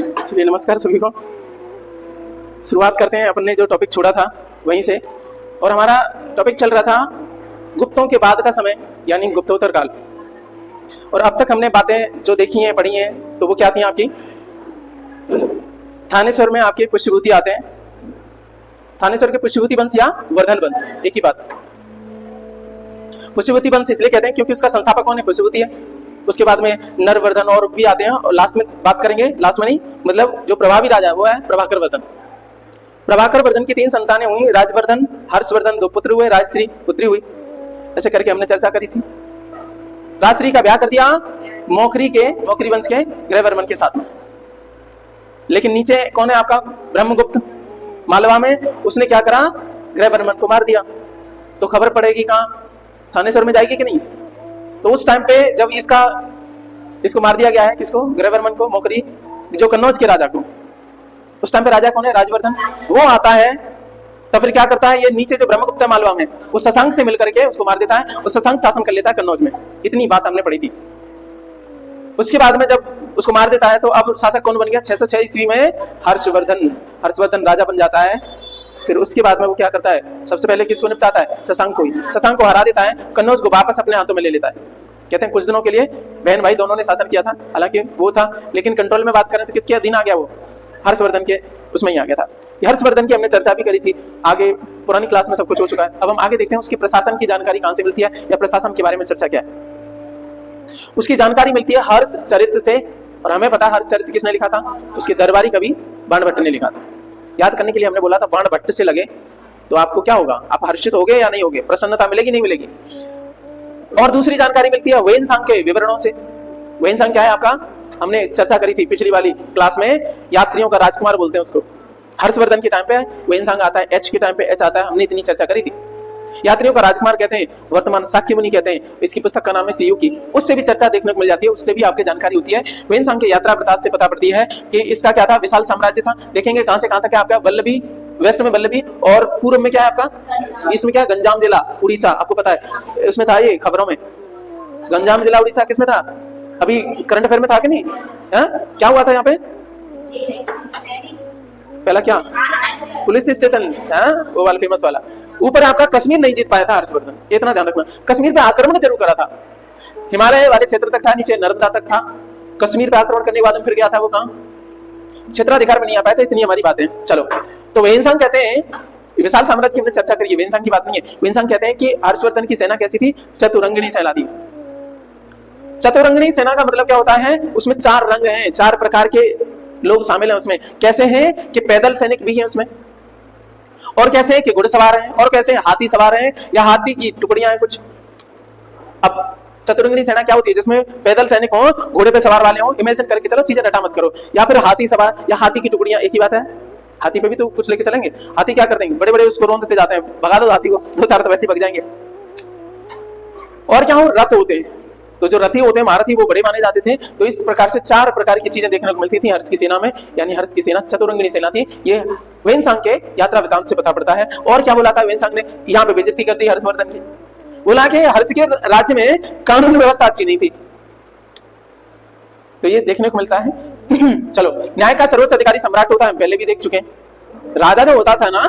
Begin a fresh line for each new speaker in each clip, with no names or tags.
चलिए नमस्कार सभी को। शुरुआत करते हैं अपन ने जो टॉपिक छोड़ा था वहीं से। और हमारा टॉपिक चल रहा था गुप्तों के बाद का समय यानी गुप्तोत्तर काल। और अब तक हमने बातें जो देखी हैं पढ़ी हैं तो वो क्या थी आपकी। थानेश्वर में आपके पुष्यभूति आते हैं। थानेश्वर के पुष्यभूति वंश या वर्धन वंश एक ही बात। पुष्यभूति वंश इसलिए कहते हैं क्योंकि उसका संस्थापक कौन है, पुष्यभूति है। उसके बाद में नरवर्धन और भी आते हैं और लास्ट में बात करेंगे, लास्ट में नहीं मतलब जो प्रभावी राजा वो है प्रभाकर वर्धन। प्रभाकर वर्धन की 3 संतानें हुई, राजवर्धन, हर्षवर्धन 2 पुत्र हुए, राजश्री पुत्री हुई। ऐसे करके हमने चर्चा करी थी। राजश्री का ब्याह कर दिया मौखरी वंश के ग्रहवर्मन के साथ में। लेकिन नीचे कौन है आपका, ब्रह्मगुप्त मालवा में। उसने क्या करा, ग्रहवर्मन को मार दिया। तो खबर पड़ेगी कहाँ, थानेश्वर में जाएगी कि नहीं। तो उस टाइम पे जब इसको मार दिया गया है, किसको, ग्रहवर्मन को, मौखरी जो कन्नौज के राजा को। उस टाइम पे राजा कौन है, राजवर्धन। वो आता है तब फिर क्या करता है, ये नीचे जो ब्रह्मगुप्त है मालवा में, वो शशांक से मिलकर के उसको मार देता है और शशांक शासन कर लेता है कन्नौज में। इतनी बात हमने पढ़ी थी। उसके बाद में जब उसको मार देता है तो अब शासक कौन बन गया, 606 ईस्वी में हर्षवर्धन राजा बन जाता है। फिर उसके बाद में वो क्या करता है, सबसे पहले किसको निपटाता है, शशांक को ही। शशांक को हरा देता है, कन्नौज को वापस अपने हाथों में ले लेता है। कहते हैं कुछ दिनों के लिए बहन भाई दोनों ने शासन किया था, हालांकि वो था, लेकिन कंट्रोल में बात करें तो किसके अधीन आ गया, वो हर्षवर्धन के उसमें ही आ गया था। हर्षवर्धन की हमने चर्चा भी करी थी, आगे पुरानी क्लास में सब कुछ हो चुका है। अब हम आगे देखते हैं उसके प्रशासन की जानकारी कहां से मिलती है या प्रशासन के बारे में चर्चा क्या है। उसकी जानकारी मिलती है हर्ष चरित्र से। और हमें पता है हर्ष चरित्र किसने लिखा था, उसके दरबारी कवि बाणभट्ट ने लिखा था। याद करने के लिए हमने बोला था बाणभट्ट से लगे तो आपको क्या होगा, आप हर्षित होगे या नहीं होगे, प्रसन्नता मिलेगी नहीं मिलेगी। और दूसरी जानकारी मिलती है वेनसांग के विवरणों से। वेनसांग क्या है आपका, हमने चर्चा करी थी पिछली वाली क्लास में, यात्रियों का राजकुमार बोलते हैं उसको। हर्षवर्धन के टाइम पे वेनसांग आता है, एच के टाइम पे एच आता है, हमने इतनी चर्चा करी थी। यात्रियों का राजकुमार कहते हैं, वर्तमान शाक्य मुनि कहते हैं। इसकी पुस्तक का नाम है सीयू की, उससे भी चर्चा देखने को मिल जाती है, उससे भी आपकी जानकारी होती है। वेनसांग के यात्रा वृत्तांत से पता पड़ती है कि इसका क्या था, विशाल साम्राज्य था। देखेंगे कहां से कहां तक है आपका, वल्लभी, वेस्ट में वल्लभी और पूर्व में क्या है आपका, इसमें क्या, गंजाम जिला उड़ीसा, आपको पता है उसमें था, ये खबरों में गंजाम जिला उड़ीसा किसमें था, अभी करंट अफेयर में था कि नहीं है? क्या हुआ था यहाँ पे, पहला क्या, पुलिस स्टेशन है वो वाला फेमस वाला। ऊपर आपका कश्मीर नहीं जीत पाया था हर्षवर्धन, इतना ध्यान रखना। कश्मीर पे आक्रमण जरूर करा था, हिमालय वाले क्षेत्र तक था, नीचे नर्मदा तक था। कश्मीर पे आक्रमण करने के बाद फिर गया था वो कहां, क्षेत्राधिकार में नहीं आ पाया था। इतनी हमारी बातें। चलो, तो वेनसांग कहते हैं, विशाल साम्राज्य की हमने चर्चा करी है, वेनसांग की बात नहीं है। वेनसांग कहते हैं कि हर्षवर्धन की सेना कैसी थी, चतुरंगिणी सेना थी। चतुरंगिणी सेना का मतलब क्या होता है, उसमें 4 रंग हैं, 4 प्रकार के लोग शामिल हैं उसमें। कैसे हैं कि पैदल सैनिक भी हैं उसमें, और कैसे हैं कि घुड़सवार हैं, और कैसे हाथी सवार हैं या हाथी की टुकड़ियां हैं कुछ। अब चतुरंगिणी सेना क्या होती है, जिसमें पैदल सैनिक हो, घोड़े पे सवार वाले हो, इमेजिन करके चलो, चीजें रटा मत करो। या फिर हाथी सवार या हाथी की टुकड़ियां, एक ही बात है। हाथी पे भी तो कुछ लेके चलेंगे, हाथी क्या कर देंगे, बड़े बड़े उसको रोन देते जाते हैं, भगा दो हाथी को, 2-4 तो वैसे ही भग जाएंगे। और क्या हो, रथ होते हैं, तो जो रथी होते हैं महारथी वो बड़े माने जाते थे। तो इस प्रकार से 4 प्रकार की चीजें देखने को मिलती थी हर्ष की सेना में, यानी हर्ष की सेना चतुरंगिणी सेना थी। ये वेनसांग के यात्रा वृत्तांत से पता पड़ता है। और क्या बोला था वेनसांग ने, यहाँ पे बेइज्जती कर दी हर्षवर्धन की। बोला कि हर्ष के राज्य में कानून व्यवस्था अच्छी नहीं थी, तो ये देखने को मिलता है। चलो, न्याय का सर्वोच्च अधिकारी सम्राट होता है, पहले भी देख चुके हैं। राजा जो होता था ना,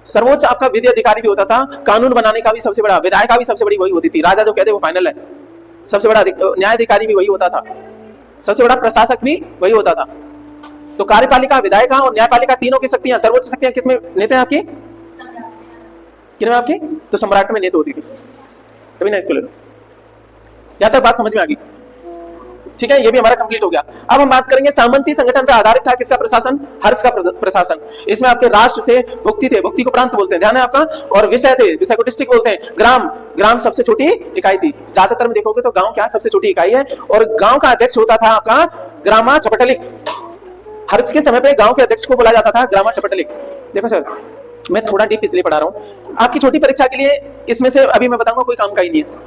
सर्वोच्च आपका विधि अधिकारी भी होता था, कानून बनाने का भी सबसे बड़ा, विधायक का भी सबसे बड़ी वही होती थी। राजा जो कहते वो फाइनल है। सबसे बड़ा न्यायाधिकारी भी वही होता था, सबसे बड़ा प्रशासक भी वही होता था। तो कार्यपालिका, विधायिका और न्यायपालिका तीनों की शक्तियां, सर्वोच्च शक्तियां किसमें नेता है आपकी, किन में आपकी, तो सम्राट में नेता होती थी। कभी ना इसको ले लो, यहां तक बात समझ में आ गई, ठीक है। ये भी हमारा कंप्लीट हो गया। अब हम बात करेंगे सामंती संगठन पर आधारित था किसका प्रशासन, हर्ष का प्रशासन। इसमें आपके राष्ट्र थे, भुक्ति थे, भुक्ति को प्रांत बोलते हैं, ध्यान है आपका, और विषय थे, विषय को डिस्ट्रिक्ट बोलते हैं। ग्राम सबसे छोटी इकाई थी। ज्यादातर में देखोगे तो गांव क्या सबसे छोटी इकाई है, और गांव का अध्यक्ष होता था आपका ग्रामा चपटलिक। हर्ष के समय पे गांव के अध्यक्ष को बोला जाता था ग्रामा चपटलिक। देखो सर, मैं थोड़ा डीप इसलिए पढ़ा रहा हूँ, आपकी छोटी परीक्षा के लिए इसमें से अभी मैं बताऊंगा कोई काम का ही नहीं है,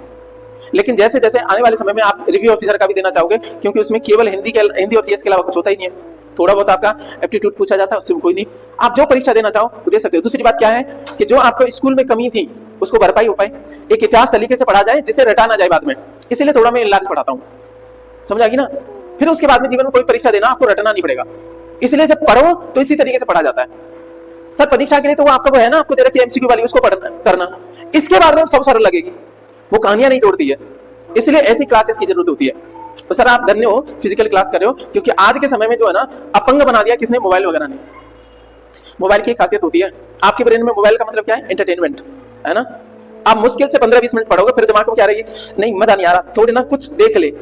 लेकिन जैसे जैसे आने वाले समय में आप रिव्यू ऑफिसर का भी देना चाहोगे, क्योंकि उसमें केवल हिंदी और जीएस के अलावा कुछ होता ही नहीं है। थोड़ा बहुत आपका एप्टीट्यूड पूछा जाता है, उससे कोई नहीं, आप जो परीक्षा देना चाहो वो दे सकते हो। दूसरी बात क्या है कि जो आपको स्कूल में कमी थी उसको भरपाई हो पाए, एक इतिहास तरीके से पढ़ा जाए जिसे रटा ना जाए बाद में, इसीलिए थोड़ा मैं इलाज पढ़ाता हूँ, समझ आ गई ना। फिर उसके बाद में जीवन में कोई परीक्षा देना आपको रटना नहीं पड़ेगा। इसलिए जब पढ़ो तो इसी तरीके से पढ़ा जाता है। सर परीक्षा के लिए तो वो आपका वो है ना, आपको दे रखी एमसीक्यू वाली, उसको पढ़ना करना, इसके बाद में सब सरल लगेगी, वो कहानियां नहीं तोड़ती है। इसलिए ऐसी क्लासेस की जरूरत होती है। तो सर आप धन्य हो फिजिकल क्लास कर रहे हो, क्योंकि आज के समय में जो है ना अपंग बना दिया किसने, मोबाइल वगैरह ने। मोबाइल की खासियत होती है, आपके ब्रेन में मोबाइल का मतलब क्या है, एंटरटेनमेंट है ना। आप मुश्किल से 15-20 मिनट पढ़ोगे, फिर दिमाग में क्या रहेगी, नहीं मजा नहीं आ रहा, थोड़ी ना कुछ देख ले।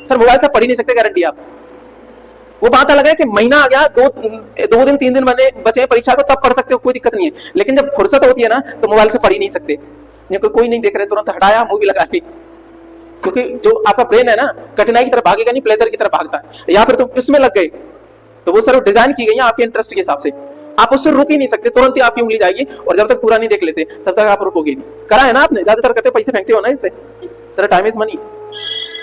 सर मोबाइल से पढ़ ही नहीं सकते, गारंटी आप। वो बात अलग है कि महीना आ गया, 2 दिन 3 दिन बचे परीक्षा को, तब पढ़ सकते हो, कोई दिक्कत नहीं है। लेकिन जब फुर्सत होती है ना तो मोबाइल से पढ़ ही नहीं सकते। कोई नहीं देख रहे, तुरंत हटाया, मूवी लगा ली, क्योंकि जो आपका ब्रेन है ना कठिनाई की तरफ भागेगा नहीं, प्लेजर की तरफ भागता है। या फिर तुम इसमें लग गए, तो वो सर डिजाइन की गई है आपके इंटरेस्ट के हिसाब से, आप उससे रुक ही नहीं सकते, तुरंत ही आपकी उंगली जाएगी, और जब तक पूरा नहीं देख लेते तब तक आप रुकोगे नहीं। करा है ना आपने, ज्यादातर करते पैसे फेंकते हो ना इससे। Sir time is money,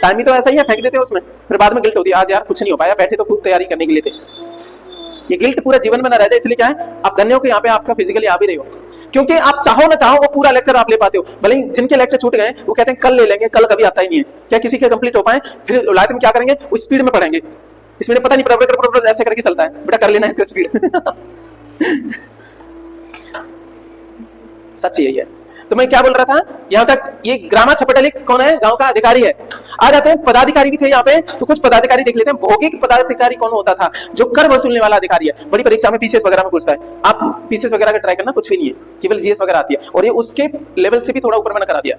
time ही तो ऐसा ही है, फेंक देते हो उसमें, फिर बाद में गिल्ट होती है, आज यार कुछ नहीं हो पाया, बैठे तो खूब तैयारी करने के लिए थे। ये गिल्ट पूरा जीवन में ना रह जाए, इसलिए क्या है, आप धन्य हो कि यहाँ पे आपका फिजिकली आ भी रहे हो, क्योंकि आप चाहो ना चाहो वो पूरा लेक्चर आप ले पाते हो। भले जिनके लेक्चर छूट गए वो कहते हैं कल ले लेंगे, कल कभी आता ही नहीं है। क्या किसी के कंप्लीट हो पाए, फिर लाइफ में क्या करेंगे, उस स्पीड में पढ़ेंगे, स्पीड में पता नहीं ऐसे करके चलता है, बेटा कर लेना इसका स्पीड। सच यही है। तो मैं क्या बोल रहा था, यहाँ तक ये ग्रामा छपटली कौन है, गांव का अधिकारी है। आ जाते हैं पदाधिकारी भी थे यहाँ पे, तो कुछ पदाधिकारी देख लेते हैं। भौगिक पदाधिकारी कौन होता था, जो कर वसूलने वाला अधिकारी है। बड़ी परीक्षा में पीसीएस वगैरह में पूछता है, आप पीसीएस वगैरह का ट्राई करना, कुछ भी नहीं है, केवल जीएस वगैरह आती है, और ये उसके लेवल से भी थोड़ा ऊपर मैंने करा दिया।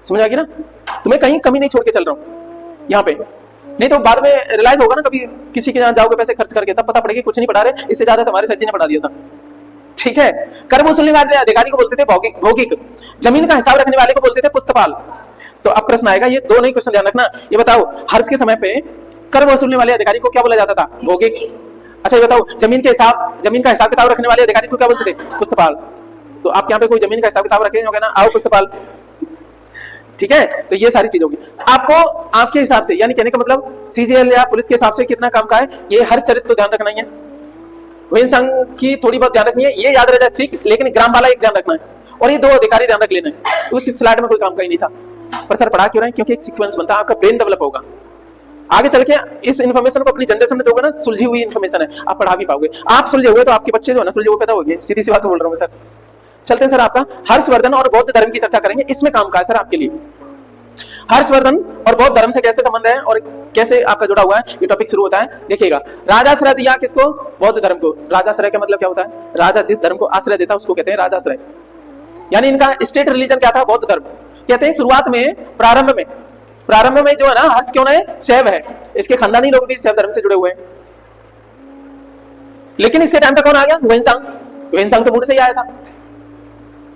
समझ आ गई ना, तुम्हें कहीं कमी नहीं छोड़ के चल रहा हूँ यहाँ पे, नहीं तो बाद में रियलाइज होगा ना, कभी किसी के यहाँ जाओगे पैसे खर्च करके, तब पता पड़ेगा कुछ नहीं पढ़ा रहे, इससे ज्यादा तुम्हारे सर जी ने पढ़ा दिया था। ठीक है, कर वसूलने वाले अधिकारी को बोलते थे भौगिक, जमीन का हिसाब रखने वाले को बोलते थे पुस्तपाल। तो अब प्रश्न आएगा, ये दो नहीं क्वेश्चन ध्यान रखना। ये बताओ हर्ष के समय पे कर वसूलने वाले अधिकारी को क्या बोला जाता था, भौगिक। अच्छा ये बताओ जमीन का हिसाब किताब रखने वाले अधिकारी को क्या बोलते थे, पुस्तपाल। तो आप यहाँ पे कोई जमीन का हिसाब किताब रखे होगा ना, आओ पुस्तपाल। ठीक है, तो ये सारी चीज होगी। आपको आपके हिसाब से, यानी कहने का मतलब सीजीएल या पुलिस के हिसाब से कितना काम का है, ये हर चरित्र तो ध्यान रखना ही है। वही संघ की थोड़ी बहुत ध्यान रखनी है, ये याद रह जाए ठीक, लेकिन ग्राम वाला एक ध्यान रखना है, और ये 2 अधिकारी ध्यान रख लेना है। उस स्लाइड में कोई काम का ही नहीं था, पर सर पढ़ा क्यों रहे हैं, क्योंकि एक सीक्वेंस बनता है, आपका ब्रेन डेवलप होगा। आगे चल के इस इन्फॉर्मेशन को अपनी जनरेशन में दोगे ना, सुलझी हुई इन्फॉर्मेशन है, आप पढ़ा भी पाओगे। आप सुलझे हुए तो आपके बच्चे जो है ना सुलझे हुए पैदा होंगे, सीधी सी बात बोल रहा हूँ सर। चलते हैं सर, आपका हर्षवर्धन और बौद्ध धर्म की चर्चा करेंगे, इसमें काम का है सर आपके लिए। हर्षवर्धन और बौद्ध धर्म से कैसे संबंध है और कैसे आपका जुड़ा हुआ है, ये टॉपिक शुरू होता है। देखिएगा, राजाश्रय दिया किसको, बौद्ध धर्म को। राजाश्रय का मतलब क्या होता है, राजा जिस धर्म को आश्रय देता है उसको कहते हैं राजाश्रय। यानी इनका स्टेट रिलीजन क्या था, बौद्ध धर्म। कहते हैं शुरुआत में प्रारंभ में जो है ना, हर्ष क्यों है, शैव है, इसके खानदानी लोग भी शैव धर्म से जुड़े हुए हैं। लेकिन इसके टाइम पे कौन आ गया, ह्वेनसांग तो मूड से ही आया था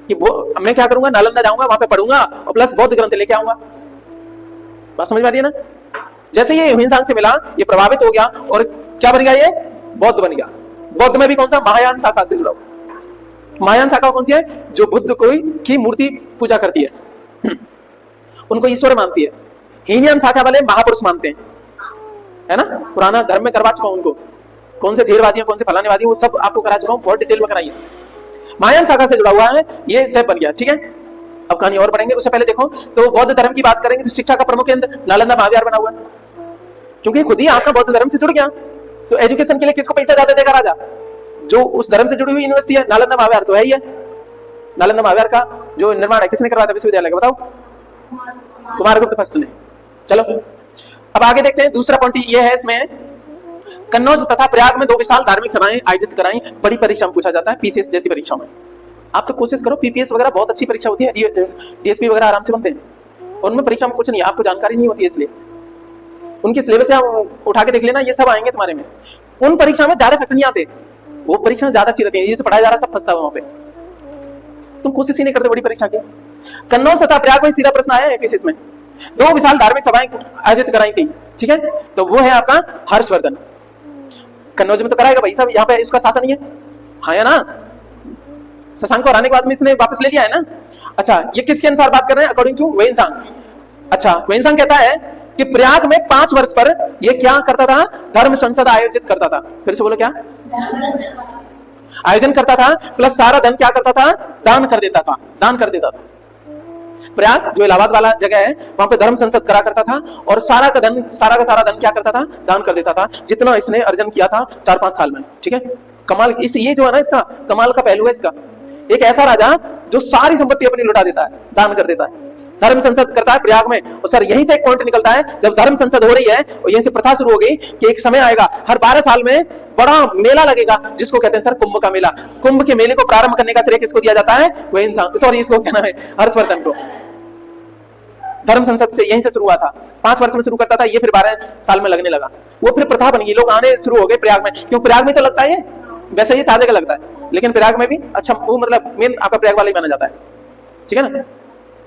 कि मैं क्या करूंगा, नालंदा जाऊंगा, वहां पे पढ़ूंगा और प्लस बौद्ध ग्रंथ लेके आऊंगा। बात समझ में आ रही है ना। जैसे ये ह्वेनसांग से मिला, ये प्रभावित हो गया और क्या बन गया, ये बौद्ध बन गया। बौद्ध में भी कौन सा, महायान शाखा से जुड़ा। महायान शाखा कौन सी है, जो बुद्ध की मूर्ति पूजा करती है, उनको ईश्वर मानती है। हीनयान शाखा वाले महापुरुष मानते हैं, है ना। पुराना धर्म में करवा चुका हूं उनको, कौन से धीरवादी हैं, कौन से फलाने वादी, वो सब आपको करा चुका हूं, बहुत डिटेल में कराइए। महायान शाखा से जुड़ा हुआ है, ये सब बन गया। ठीक है, अब कहानी और पढ़ेंगे, उससे पहले देखो तो बौद्ध धर्म की बात करेंगे तो शिक्षा का प्रमुख केंद्र नालंदा महाविहार बना हुआ है, क्योंकि खुद ही आपका बौद्ध धर्म से जुड़ गया। तो एजुकेशन के लिए किसको पैसा ज्यादा देगा, राजा। जो उस धर्म से जुड़ी हुई यूनिवर्सिटी है, नालंदा महाविहार तो है ही है। नालंदा महाविहार का जो निर्माण है किसने करवाया था, विश्वविद्यालय का, बताओ, कुमारगुप्त फर्स्ट ने। चलो अब आगे देखते हैं, दूसरा पॉइंट ये है इसमें, कन्नौज तथा प्रयाग में 2 विशाल धार्मिक सभाएं आयोजित कराई। बड़ी परीक्षा में पूछा जाता है, पीसीएस जैसी परीक्षा में। आप तो कोशिश करो, पीपीएस वगैरह बहुत अच्छी परीक्षा होती है, डीएसपी वगैरह आराम से बनते हैं, और उनमें परीक्षा में कुछ नहीं, आपको जानकारी नहीं होती है, इसलिए उनके सिलेबस से उठा के देख लेना, ये सब आएंगे तुम्हारे में। उन परीक्षा में ज्यादा फैक्टर नहीं आते, वो परीक्षा ज्यादा अच्छी रहती है, ये जो पढ़ाया जा रहा है सब फंसता है वहां पे, तुम कोशिश ही नहीं करते बड़ी परीक्षा की। कन्नौज तथा प्रयाग में सीधा प्रश्न आया है पीसीएस में, 2 विशाल धार्मिक सभाएं आयोजित कराई थी। ठीक है, तो वो है आपका हर्षवर्धन। कन्नौज में तो कराएगा भाई साहब, यहाँ पे इसका शासन नहीं है, हाँ या ना। शशांक को हराने के बाद में इसने वापस ले लिया है ना। अच्छा, ये किसके अनुसार बात कर रहे हैं, अकॉर्डिंग टू ह्वेनसांग। अच्छा, ह्वेनसांग कहता है कि प्रयाग में 5 वर्ष पर ये क्या करता था, धर्म संसद आयोजित करता था। फिर से बोलो, क्या आयोजन करता था, प्लस सारा धन क्या करता था, दान कर देता था। प्रयाग जो इलाहाबाद वाला जगह है, वहां पे धर्म संसद करा करता था और सारा का सारा धन क्या करता था, दान कर देता था, जितना इसने अर्जन किया था 4-5 साल में। ठीक है, कमाल इस ये जो है ना, इसका कमाल का पहलू है इसका। एक ऐसा राजा जो सारी संपत्ति अपनी लुटा देता है, दान कर देता है, धर्म संसद करता है प्रयाग में। और सर यहीं से एक पॉइंट निकलता है, जब धर्म संसद हो रही है और यहीं से प्रथा शुरू हो गई कि एक समय आएगा हर 12 साल में बड़ा मेला लगेगा, जिसको कहते हैं सर कुंभ का मेला। कुंभ के मेले को प्रारंभ करने का श्रेय किसको दिया जाता है? वही इंसान, सॉरी इसको कहना है हर्षवर्धन को। धर्म संसद से यहीं से शुरू हुआ था, 5 वर्ष में शुरू करता था, ये फिर 12 साल में लगने लगा। वो फिर प्रथा बन गई, लोग आने शुरू हो गए प्रयाग में, क्यों प्रयाग में तो लगता है, वैसे ये 4 जगह लगता है, लेकिन प्रयाग में भी अच्छा वो मतलब मेन आपका प्रयाग वाला ही माना जाता है। ठीक है ना,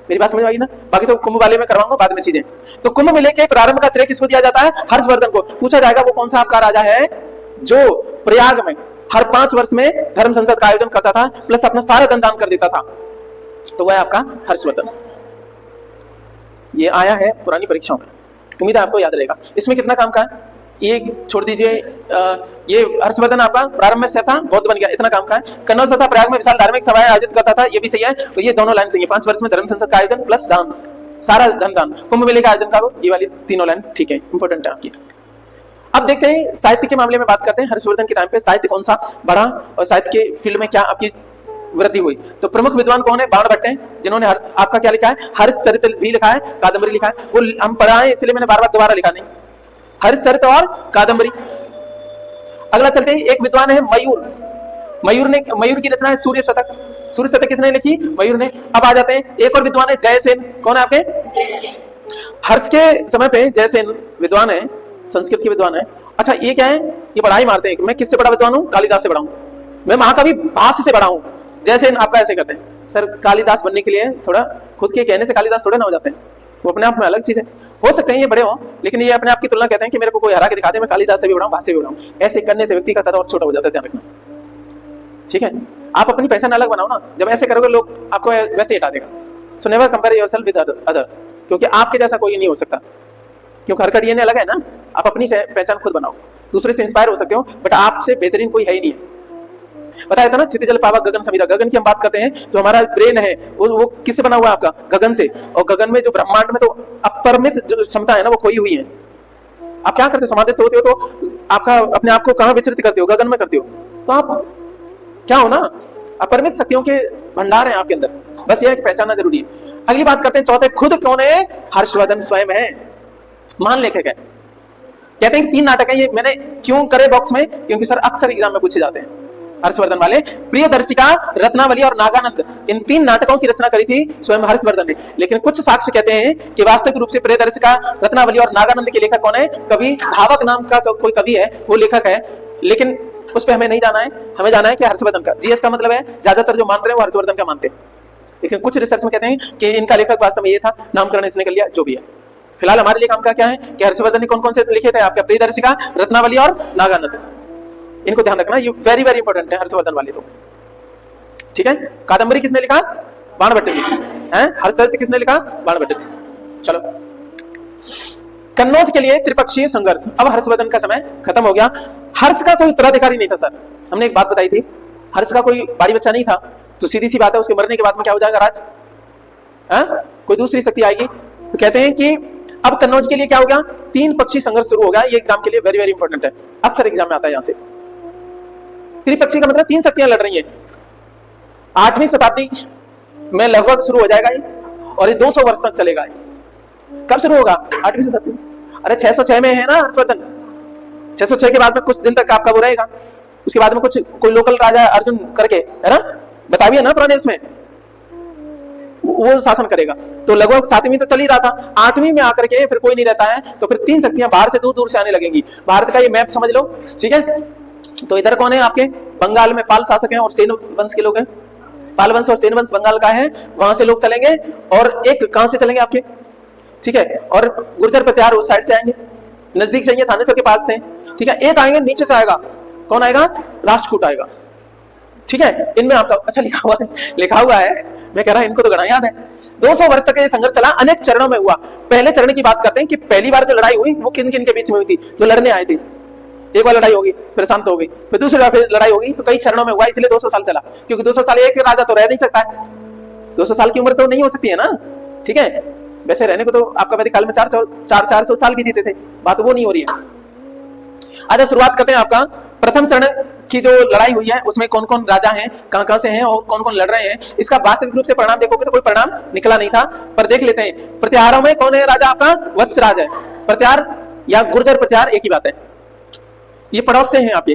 मेरी बात समझ में आई ना? बाकी तो कुंभ वाले में करवाऊंगा बाद में चीजें। तो कुंभ मेले के प्रारंभ का श्रेय किसको दिया जाता है? हर्षवर्धन को। पूछा जाएगा वो कौन सा आपका राजा है जो प्रयाग में हर 5 वर्ष में धर्म संसद का आयोजन करता था, प्लस अपना सारा धन दान कर देता था, तो वह आपका हर्षवर्धन। ये आया है पुरानी परीक्षाओं में, उम्मीद है आपको याद रहेगा। इसमें कितना काम का है ये छोड़ दीजिए, ये हर्षवर्धन आपका प्रारंभ में से था, बौद्ध बन गया, इतना काम का है। कन्नौज तथा प्रयाग में विशाल धार्मिक सभाएं आयोजित करता था, ये भी सही है। तो ये दोनों लाइन सही है, 5 वर्ष में धर्म संसद का आयोजन प्लस दान, सारा धन दान। कुंभ मेले का आयोजन का ये वाली तीनों लाइन ठीक है, इंपॉर्टेंट है आपकी। अब देखते हैं साहित्य के मामले में बात करते हैं। हर्षवर्धन के टाइम पे साहित्य कौन सा बढ़ा और साहित्य के फील्ड में क्या आपकी वृद्धि हुई? तो प्रमुख विद्वान कौन है? बाणभट्ट हैं, जिन्होंने आपका क्या लिखा है? हर्षचरित भी लिखा है, कादम्बरी लिखा है। वो हम पढ़ा है इसलिए मैंने बार-बार दोबारा लिखा नहीं, हर्षचरित और कादम्बरी। अगला चलते हैं, एक विद्वान है मयूर। मयूर की रचना है सूर्य शतक। सूर्य शतक किसने लिखी? मयूर ने। अब आ जाते हैं एक और विद्वान है जयसेन। कौन है आपके? हर्ष के समय पे जयसेन विद्वान है, संस्कृत के विद्वान है। अच्छा ये क्या है? ये पढ़ाई मारते हैं, मैं किससे बड़ा विद्वान हूँ? कालिदास से बड़ा हूँ, मैं महाकवि भाष्य से बड़ा हूँ। जयसेन आपका ऐसे करते हैं, सर कालिदास बनने के लिए थोड़ा खुद के कहने से कालिदास थोड़े ना हो जाते हैं, वो अपने आप में अलग चीज है। हो सकते हैं ये बड़े हो, लेकिन ये अपने आप की तुलना कहते हैं कि मेरे को कोई हरा के दिखा दे, मैं कालिदास से भी बड़ा हूं, भाष्य से भी बड़ा हूं। ऐसे करने से व्यक्ति का कद और छोटा हो जाता है, ध्यान रखना। ठीक है, आप अपनी पहचान अलग बनाओ ना, जब ऐसे करोगे लोग आपको वैसे हटा देगा। So never compare yourself with other, क्योंकि आपके जैसा कोई नहीं हो सकता, क्योंकि हर का डीएनए अलग है ना। आप अपनी पहचान खुद बनाओ, दूसरे से इंस्पायर हो सकते हो, बट आपसे बेहतरीन कोई है ही नहीं है। बताया था ना, क्षितिजल पावक गगन समीरा। गगन की हम बात करते हैं, जो हमारा ब्रेन है वो किससे बना हुआ है? आपका गगन से। और गगन में जो ब्रह्मांड में तो अपरिमित जो क्षमता है ना, वो खोई हुई है। आप क्या करते हो? समाधिस्थ होते हो तो आपका अपने आप को कहां विचरित करते हो? गगन में करते हो। तो आप क्या हो ना, अपरिमित शक्तियों के भंडार है आपके अंदर, बस यह पहचानना जरूरी है। अगली बात करते हैं, चौथे, खुद कौन है? हर्षवर्धन स्वयं है, महान लेखक है। कहते हैं कि 3 नाटक है, ये मैंने क्यों करे बॉक्स में, क्योंकि सर अक्सर एग्जाम में पूछे जाते हैं। हर्षवर्धन वाले प्रियदर्शिका, रत्नावली और नागानंद, इन 3 नाटकों की रचना करी थी स्वयं हर्षवर्धन ने। लेकिन कुछ साक्ष्य कहते हैं कि वास्तविक रूप से प्रियदर्शिका, रत्नावली और नागानंद के लेखक कौन है? कवि धावक नाम का कोई कवि है, वो लेखक है, लेकिन उस पर हमें नहीं जाना है। हमें जाना है कि हर्षवर्धन का। जीएस का मतलब है ज्यादातर जो मान रहे हैं वो हर्षवर्धन का मानते हैं, लेकिन कुछ रिसर्च में कहते हैं कि इनका लेखक वास्तव में ये था, नामकरण इसने कर लिया, जो भी है। फिलहाल हमारे लिए काम का क्या है कि हर्षवर्धन ने कौन कौन से लिखे थे? आपका प्रियदर्शिका, रत्नावली और नागानंद। इनको ध्यान रखना, ये वेरी वेरी इंपॉर्टेंट है हर्षवर्धन वाले तो। ठीक है, कादंबरी किसने लिखा? बाणभट्ट ने। हर्षचरित किसने लिखा? बाणभट्ट ने। चलो, कन्नौज के लिए त्रिपक्षीय संघर्ष। अब हर्षवर्धन का समय खत्म हो गया। हर्ष का कोई उत्तराधिकारी नहीं था सर, हमने एक बात बताई थी, हर्ष का कोई बाड़ी बच्चा नहीं था, तो सीधी सी बात है उसके मरने के बाद में क्या हो जाएगा? राज, कोई दूसरी शक्ति आएगी। तो कहते हैं कि अब कन्नौज के लिए क्या हो गया? 3 पक्षी संघर्ष शुरू हो गया। ये एग्जाम के लिए वेरी वेरी इंपॉर्टेंट है, अक्सर एग्जाम में आता है यहां से। त्रिपक्षी का मतलब 3 शक्तियां लड़ रही हैं। 8वीं शताब्दी में लगभग शुरू हो जाएगा ये, और ये 200 वर्ष तक चलेगा। कब शुरू होगा? 8वीं शताब्दी। अरे 606 में है ना हर्षवर्धन, 606 के बाद में कुछ दिन तक आपका वो रहेगा, उसके बाद में कुछ कोई लोकल राजा अर्जुन करके, है ना, बताइए ना पुराने उसमें, वो शासन करेगा। तो लगभग 7वीं तो चल ही रहा था, 8वीं में आकर के फिर कोई नहीं रहता है, तो फिर 3 शक्तियां बाहर से दूर दूर से आने लगेंगी। भारत का ये मैप समझ लो, ठीक है। तो इधर कौन है आपके? बंगाल में पाल शासक हैं और सेन वंश के लोग हैं, पाल वंश और सेन वंश बंगाल का है, वहां से लोग चलेंगे। और एक कहां से चलेंगे आपके? ठीक है, और गुर्जर पतियार उस साइड से आएंगे, नजदीक से थानेसर के पास से, ठीक है। एक आएंगे नीचे से, आएगा कौन आएगा? राष्ट्रकूट आएगा, ठीक है। इनमें आपका अच्छा लिखा हुआ है, मैं कह रहा हूं इनको तो गणा याद है। 200 वर्ष तक ये संघर्ष चला, अनेक चरणों में हुआ। पहले चरण की बात करते हैं कि पहली बार जो लड़ाई हुई वो किन किन के बीच में हुई थी, जो लड़ने आए थे। एक बार लड़ाई होगी, फिर शांत हो गई, फिर दूसरी बार फिर लड़ाई होगी, तो कई चरणों में हुआ, इसलिए 200 साल चला। क्योंकि 200 साल एक राजा तो रह नहीं सकता है, 200 साल की उम्र तो नहीं हो सकती है ना, ठीक है, वैसे रहने को तो आपका वैदिक काल में 400 साल भी देते थे, बात वो नहीं हो रही है। अच्छा, शुरुआत करते हैं आपका प्रथम चरण की जो लड़ाई हुई है उसमें कौन कौन राजा हैं, कहां से हैं और कौन कौन लड़ रहे हैं। इसका वास्तविक रूप से परिणाम देखोगे तो कोई परिणाम निकला नहीं था, पर देख लेते हैं। प्रत्याहारों में कौन है राजा? आपका वत्सराज है। प्रत्याहार या गुर्जर प्रत्याहार एक ही बात है, ये पड़ोस से हैं आपके,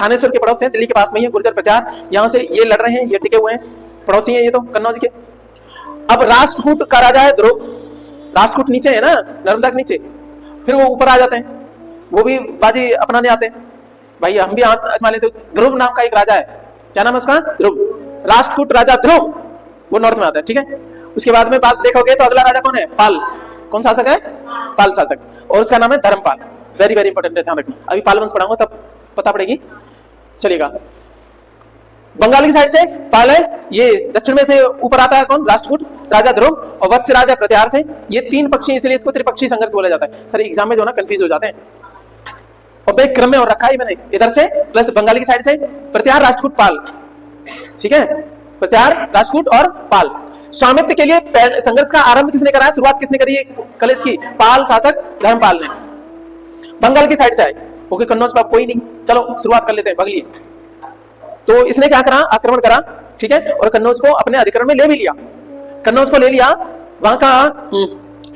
थानेश्वर के पड़ोस से हैं, दिल्ली के पास में ही है गुर्जर प्रत्याहार। यहां से ये लड़ रहे हैं, ये टिके हुए हैं, पड़ोसी हैं ये तो कन्नौज के। अब राष्ट्रकूट का राजा है ध्रुव, राष्ट्रकूट नीचे है ना, नर्मदा के नीचे, फिर वो ऊपर आ जाते हैं, वो भी बाजी अपनाने आते हैं। भाई हम भी आजमा लेते। ध्रुव नाम का एक राजा है, क्या नाम है उसका? ध्रुव। राष्ट्रकूट राजा ध्रुव, वो नॉर्थ में आता है, ठीक है। उसके बाद में बात देखोगे तो अगला राजा कौन है? पाल। कौन शासक है? पाल शासक, और उसका नाम है धर्मपाल। वेरी वेरी इंपॉर्टेंट है, ध्यान रखना। अभी पाल वंश पढ़ाऊंगा तब पता पड़ेगी। चलिएगा, बंगाल की साइड से पाल है, ये दक्षिण में से ऊपर आता है कौन? राष्ट्रकूट राजा ध्रुव, और वत्स राजा प्रत्याहार से। ये तीन पक्षी, इसलिए इसको त्रिपक्षी संघर्ष बोला जाता है। सर एग्जाम में जो ना कंफ्यूज हो जाते हैं, और एक क्रम में और रखा है मैंने, इधर से प्लस बंगाली की साइड से प्रत्याहार राष्ट्रकूट पाल, ठीक है। प्रत्याहार राष्ट्रकूट और पाल। स्वामित्व के लिए संघर्ष का आरंभ किसने कराया, शुरुआत किसने करी है कलेश की? पाल शासक धर्मपाल ने। बंगाल की साइड से आए, ओके, कन्नौज पर कोई नहीं, चलो शुरुआत कर लेते हैं, बगलिए। तो इसने क्या करा? आक्रमण करा, ठीक है, और कन्नौज को अपने अधिकरण में ले भी लिया। कन्नौज को ले लिया, वहां का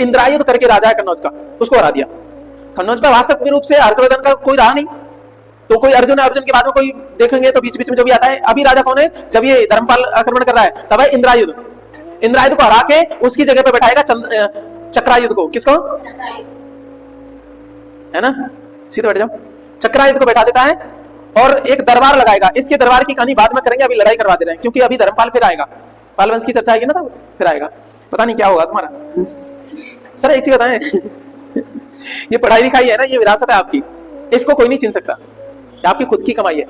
इंद्रायुध करके राजा है कन्नौज का, उसको हरा दिया। कन्नौज पर वास्तविक रूप से हर्षवर्धन का कोई रहा नहीं, तो कोई अर्जुन है, अर्जुन के बाद में कोई देखेंगे तो बीच बीच में जो भी आता है। अभी राजा कौन है? जब ये धर्मपाल आक्रमण कर रहा है तब है इंद्रायुध। इंद्रायुध को हरा के उसकी जगह पे बैठाएगा चक्रायुध को। किसको? है ना, सीधे बैठ जाओ। चक्रायुध को बैठा देता है और एक दरबार लगाएगा। इसके दरबार की कहानी बाद में करेंगे, अभी लड़ाई करवा दे रहे हैं, क्योंकि अभी धर्मपाल फिर आएगा, पाल वंश की चर्चा आएगी ना, तब फिर आएगा। पता नहीं क्या होगा तुम्हारा। सर एक चीज बताएं, ये पढ़ाई लिखाई है ना, ये विरासत है आपकी, इसको कोई नहीं छीन सकता, आपकी खुद की कमाई है।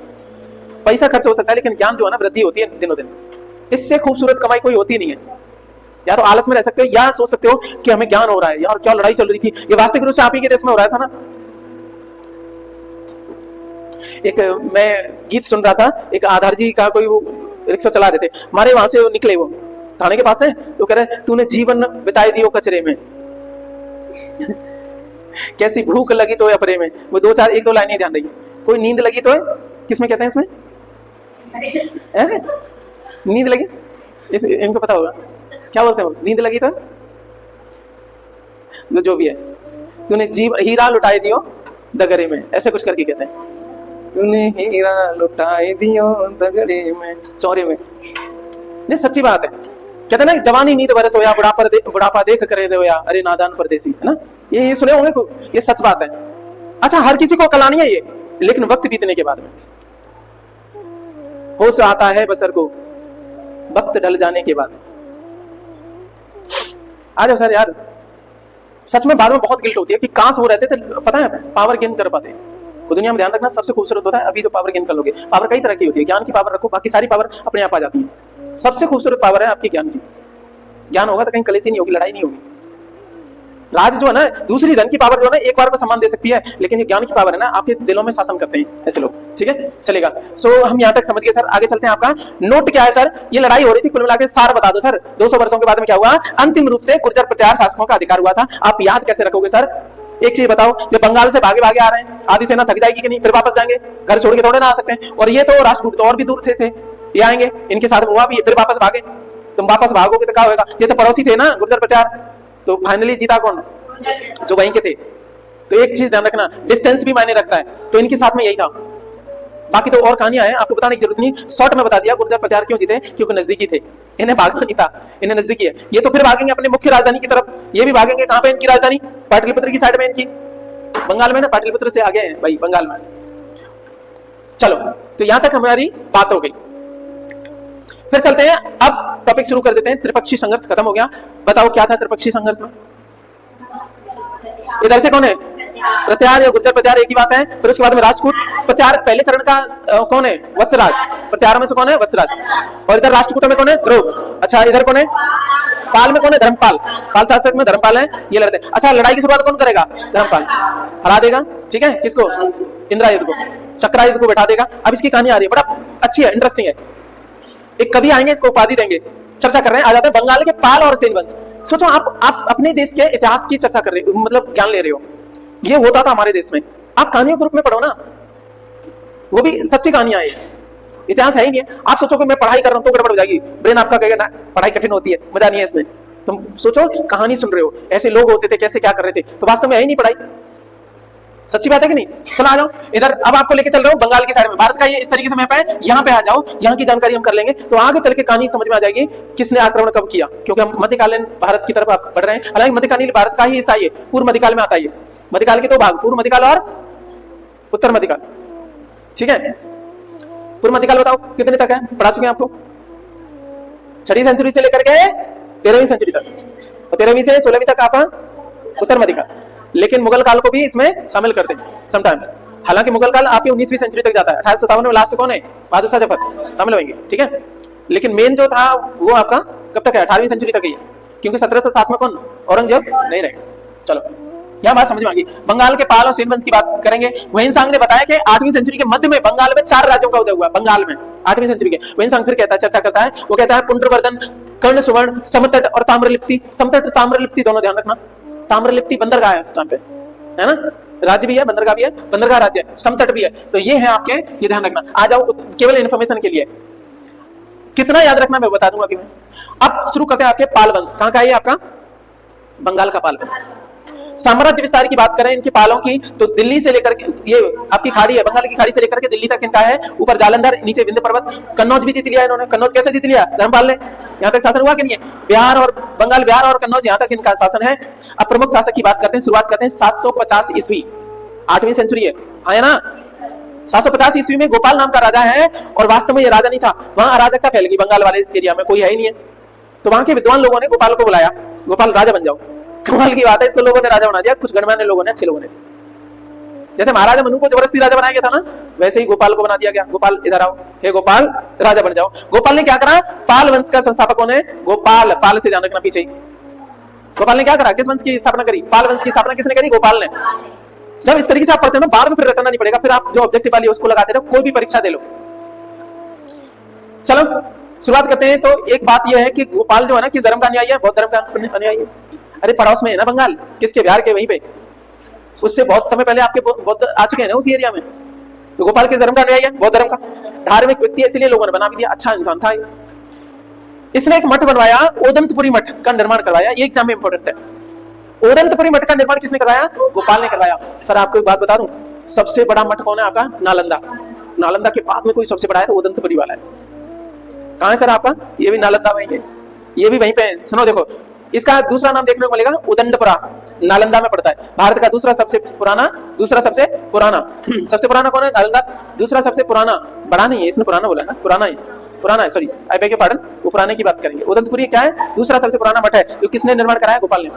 पैसा खर्च हो सकता है, लेकिन ज्ञान जो है ना, वृद्धि होती है दिनों दिन। इससे खूबसूरत कमाई कोई होती नहीं है। या तो आलस में रह सकते हो, या सोच सकते हो कि हमें ज्ञान हो रहा है, यार क्या लड़ाई चल रही थी, ये वास्तविक रूप से आप ही के देश में हो रहा था ना। एक मैं गीत सुन रहा था, एक आधार जी का कोई वो रिक्शा चला रहे थे, हमारे वहां से वो निकले, वो थाने के पास है, तो कह रहे तूने जीवन बिताई दियो कचरे में, कैसी भूख लगी तो अपरे में। वो एक दो लाइन नहीं ध्यान रही। कोई नींद लगी तो है, किसमें कहते हैं इसमें? नींद लगी, इनको पता होगा क्या बोलते हैं वो, नींद लगी तो जो भी है, तूने हीरा लुटाए दियो दगरे में, ऐसे कुछ करके कहते हैं। तूने हीरा लुटाए दियो दगरे में, चौरे में। नहीं सच्ची बात है, कहते हैं ना, जवानी नींद बरस होया, बुढ़ापा देख करे दे होया, अरे नादान परदेसी, है ना, ये सुने होंगे, ये सच बात है। अच्छा, हर किसी को कलानी है ये, लेकिन वक्त बीतने के बाद में होश आता है बसर को, वक्त ढल जाने के बाद। आ जाओ सर यार, सच में बाद में बहुत गिल्ट होती है कि काश वो रहते थे, पता है, पावर गेन कर पाते। वो दुनिया में ध्यान रखना सबसे खूबसूरत होता है अभी जो पावर गेन कर लोगे। पावर कई तरह की होती है, ज्ञान की पावर रखो, बाकी सारी पावर अपने आप आ जाती है। सबसे खूबसूरत पावर है आपकी ज्ञान की। ज्ञान होगा तो कहीं कलेशी नहीं होगी, लड़ाई नहीं होगी। राज जो है ना, दूसरी धन की पावर जो है ना, एक बार को सम्मान दे सकती है, लेकिन ये ज्ञान की पावर है ना, आपके दिलों में शासन करते हैं ऐसे लोग, ठीक है। चलेगा, सो हम यहाँ तक समझ गए सर, आगे चलते हैं। आपका नोट क्या है सर? ये लड़ाई हो रही थी, कुल मिला के सार बता दो सर। 200 वर्षों के बाद में क्या हुआ? अंतिम रूप से गुर्जर प्रत्याहार शासकों का अधिकार हुआ था। आप याद कैसे रखोगे सर? एक चीज बताओ, ये बंगाल से भागे भागे आ रहे हैं, आधी सेना थक जाएगी कि नहीं, फिर वापस जाएंगे, घर छोड़ के थोड़े ना आ सकते हैं। और ये तो राष्ट्रकूट तो और भी दूर से थे, ये आएंगे, इनके साथ हुआ भी, फिर वापस भागे। तुम वापस भागोगे तो क्या होगा? ये तो पड़ोसी थे ना गुर्जर प्रत्याहार, तो फाइनली जीता कौन? जो वहीं के थे। तो एक चीज ध्यान रखना, डिस्टेंस भी मायने रखता है, तो इनके साथ में यही था। बाकी तो और कहानियां हैं, आपको बताने की जरूरत नहीं, शॉर्ट में बता दिया। गुर्जर प्रत्याहार क्यों जीते? क्योंकि नजदीकी थे, इन्हें भागना नहीं था, इन्हें नजदीकी है। ये तो फिर भागेंगे अपने मुख्य राजधानी की तरफ, ये भी भागेंगे। कहां पे इनकी राजधानी? पाटलिपुत्र की साइड में इनकी, बंगाल में ना, पाटलिपुत्र से आगे हैं भाई, बंगाल में। चलो, तो यहां तक हमारी बात हो गई। फिर चलते हैं, अब टॉपिक शुरू कर देते हैं। त्रिपक्षी संघर्ष खत्म हो गया, बताओ क्या था त्रिपक्षी संघर्ष में? इधर से कौन है? प्रत्याहार या गुर्जर प्रत्याहार एक ही बात है। फिर उसके बाद में राष्ट्रकूट प्रत्याहार, पहले चरण का कौन है? वत्सराज। प्रत्याहार में से कौन है? वत्सराज। और इधर राष्ट्रकूट में कौन है? ध्रुव। अच्छा, इधर कौन है? पाल में कौन है? धर्मपाल। पाल शासक में धर्मपाल है, ये लड़ते हैं। अच्छा, लड़ाई की शुरुआत कौन करेगा? धर्मपाल हरा देगा, ठीक है। किसको? इंद्रायुध को, चक्रायुध को बैठा देगा। अब इसकी कहानी आ रही है, बड़ा अच्छी है, इंटरेस्टिंग है। एक कवि आएंगे, इसको उपाधि देंगे, चर्चा कर रहे हैं। आ जाते हैं बंगाल के पाल और सेन वंश। सोचो आप अपने देश के इतिहास की चर्चा कर रहे हो, मतलब ज्ञान ले रहे हो, ये होता था हमारे देश में। आप कहानियों के रूप में पढ़ो ना, वो भी सच्ची कहानियां हैं, इतिहास है ही नहीं है। आप सोचो कि मैं पढ़ाई कर रहा हूं तो गड़बड़ हो जाएगी, ब्रेन आपका कहेगा ना पढ़ाई कठिन होती है, मजा नहीं है इसमें। तुम सोचो कहानी सुन रहे हो, ऐसे लोग होते थे, कैसे क्या कर रहे थे, तो वास्तव में है ही नहीं पढ़ाई। सच्ची बात है कि नहीं? चलो आ जाओ इधर, अब आपको लेके चल रहा हूँ बंगाल की साइड में। भारत का ये इस तरीके से मैप है, यहाँ पे आ जाओ, यहाँ की जानकारी हम कर लेंगे, तो आगे चल के कहानी समझ में आ जाएगी किसने आक्रमण कब किया, क्योंकि हम मध्यकालीन भारत की तरफ आप बढ़ रहे हैं। हालांकि मध्यकालीन भारत का ही हिस्सा ये पूर्व मध्यकाल में आता है। मध्यकाल के दो भाग, पूर्व मध्यकाल और उत्तर मध्यकाल, ठीक है। पूर्व मध्यकाल बताओ कितने तक है, पढ़ा चुके हैं आपको, 6वीं सेंचुरी से लेकर के 13वीं सेंचुरी तक, और 13वीं से 16वीं तक आपका उत्तर मध्यकाल। लेकिन मुगल काल को भी इसमें शामिल करते हैं समटाइम्स। हालांकि मुगल काल आपकी 19वीं सेंचुरी तक जाता है। 1857 में लास्ट कौन है, बहादुर शाह जफर, शामिल होंगे, ठीक है। लेकिन मेन जो था वो आपका कब तक है, 18वीं सेंचुरी तक ही है, क्योंकि 1707 में कौन, औरंगजेब नहीं रहे। चलो यह बात समझ में आ गई। बंगाल के पाल और सेन वंश की बात करेंगे। वेनसांग ने बताया कि 8वीं सेंचुरी के मध्य में बंगाल में 4 राज्यों का उदय हुआ, बंगाल में 8वीं सेंचुरी के। वेनसांग फिर कहता है, चर्चा करता है, वो कहता है पुंड्रवर्धन, कर्ण सुवर्ण, समतट और ताम्रलिप्ति। समतट ताम्रलिप्ति दोनों ध्यान रखना, ताम्रलिप्ति बंदरगाह है उस टाइम पे, है ना, राज्य भी है, बंदरगाह भी है, बंदरगाह राज्य है, समतट भी है, तो ये है आपके, ये ध्यान रखना। आ जाओ केवल इन्फॉर्मेशन के लिए, कितना याद रखना मैं बता दूंगा अभी मैं। अब शुरू करते हैं आपके पाल वंश। कहां का है आपका, बंगाल का पाल वंश। साम्राज्य विस्तार की बात करें इनके पालों की, तो दिल्ली से लेकर के, ये आपकी खाड़ी है, बंगाल की खाड़ी से लेकर के दिल्ली तक इनका है। ऊपर जालंधर, नीचे विंध्य पर्वत। कन्नौज भी जीत लिया इन्होंने। कन्नौज कैसे जीत लिया, धर्मपाल ने, यहाँ तक शासन हुआ कि नहीं है। बिहार और बंगाल, बिहार और कन्नौज, यहाँ तक इनका शासन है। अब प्रमुख शासक की बात करते हैं, शुरुआत करते हैं 750 ईस्वी, 8वीं सेंचुरी है ना। 750 ईस्वी में गोपाल नाम का राजा है, और वास्तव में ये राजा नहीं था, वहां अराजकता फैल गई, बंगाल वाले एरिया में कोई है ही नहीं है। तो वहां के विद्वान लोगों ने गोपाल को बुलाया, गोपाल राजा बन जाओ। कमाल की बात है, इसको लोगों ने राजा बना दिया, कुछ गणमान्य लोगों ने, अच्छे लोगों ने। जैसे महाराजा मनु को जबरदस्ती राजा बनाया गया था ना, वैसे ही गोपाल को बना दिया गया, गोपाल इधर आओ, हे गोपाल राजा बन जाओ। गोपाल ने क्या करा, पाल वंश का संस्थापकों ने, गोपाल, पाल से ध्यान रखना पीछे ही, गोपाल ने क्या करा, किस वंश की स्थापना करी, पाल वंश की स्थापना किसने करी, गोपाल ने। जब इस तरीके से आप पढ़ते हो ना, बाद में फिर रटना नहीं पड़ेगा, फिर आप जो ऑब्जेक्टिव वाली है उसको लगाते रहो, कोई भी परीक्षा दे लो। चलो शुरुआत करते हैं। तो एक बात यह है कि गोपाल जो है ना, किस धर्म का अनुयायी है, बौद्ध धर्म का अनुयायी है। अरे पड़ोस में है ना बंगाल, किसके, बिहार के, वहीं पे, उससे बहुत समय पहले आपके बौद्ध आ चुके हैं ना उस एरिया में। तो गोपाल किस धर्म का अनुयायी है, बौद्ध धर्म का। धार्मिक व्यक्ति है, इसलिए लोगों ने बना भी दिया, अच्छा इंसान था। इसने एक मठ बनवाया, ओदंतपुरी मठ का निर्माण करवाया, ये एग्जाम में इंपॉर्टेंट है। ओदंतपुरी मठ का निर्माण किसने करवाया, गोपाल ने करवाया। सर आपको एक बात बता दूं, सबसे बड़ा मठ कौन है आपका, नालंदा। नालंदा के बाद में कोई सबसे बड़ा है तो ओदंतपुरी वाला है। कहां है सर आपका, ये भी नालंदा वहीं है, ये भी वहीं पे है। सुनो देखो, इसका दूसरा नाम देखने को मिलेगा उदंतपुरा, नालंदा में पड़ता है। भारत का दूसरा सबसे पुराना, सबसे पुराना कौन है, नालंदा। दूसरा सबसे पुराना, बड़ा नहीं है, इसने पुराना बोला ना, पुराना है, sorry I beg your pardon, वो पुराने की बात करेंगे। उदंतपुरी क्या है, दूसरा सबसे पुराना मठ है, जो किसने निर्माण कराया, गोपाल ने।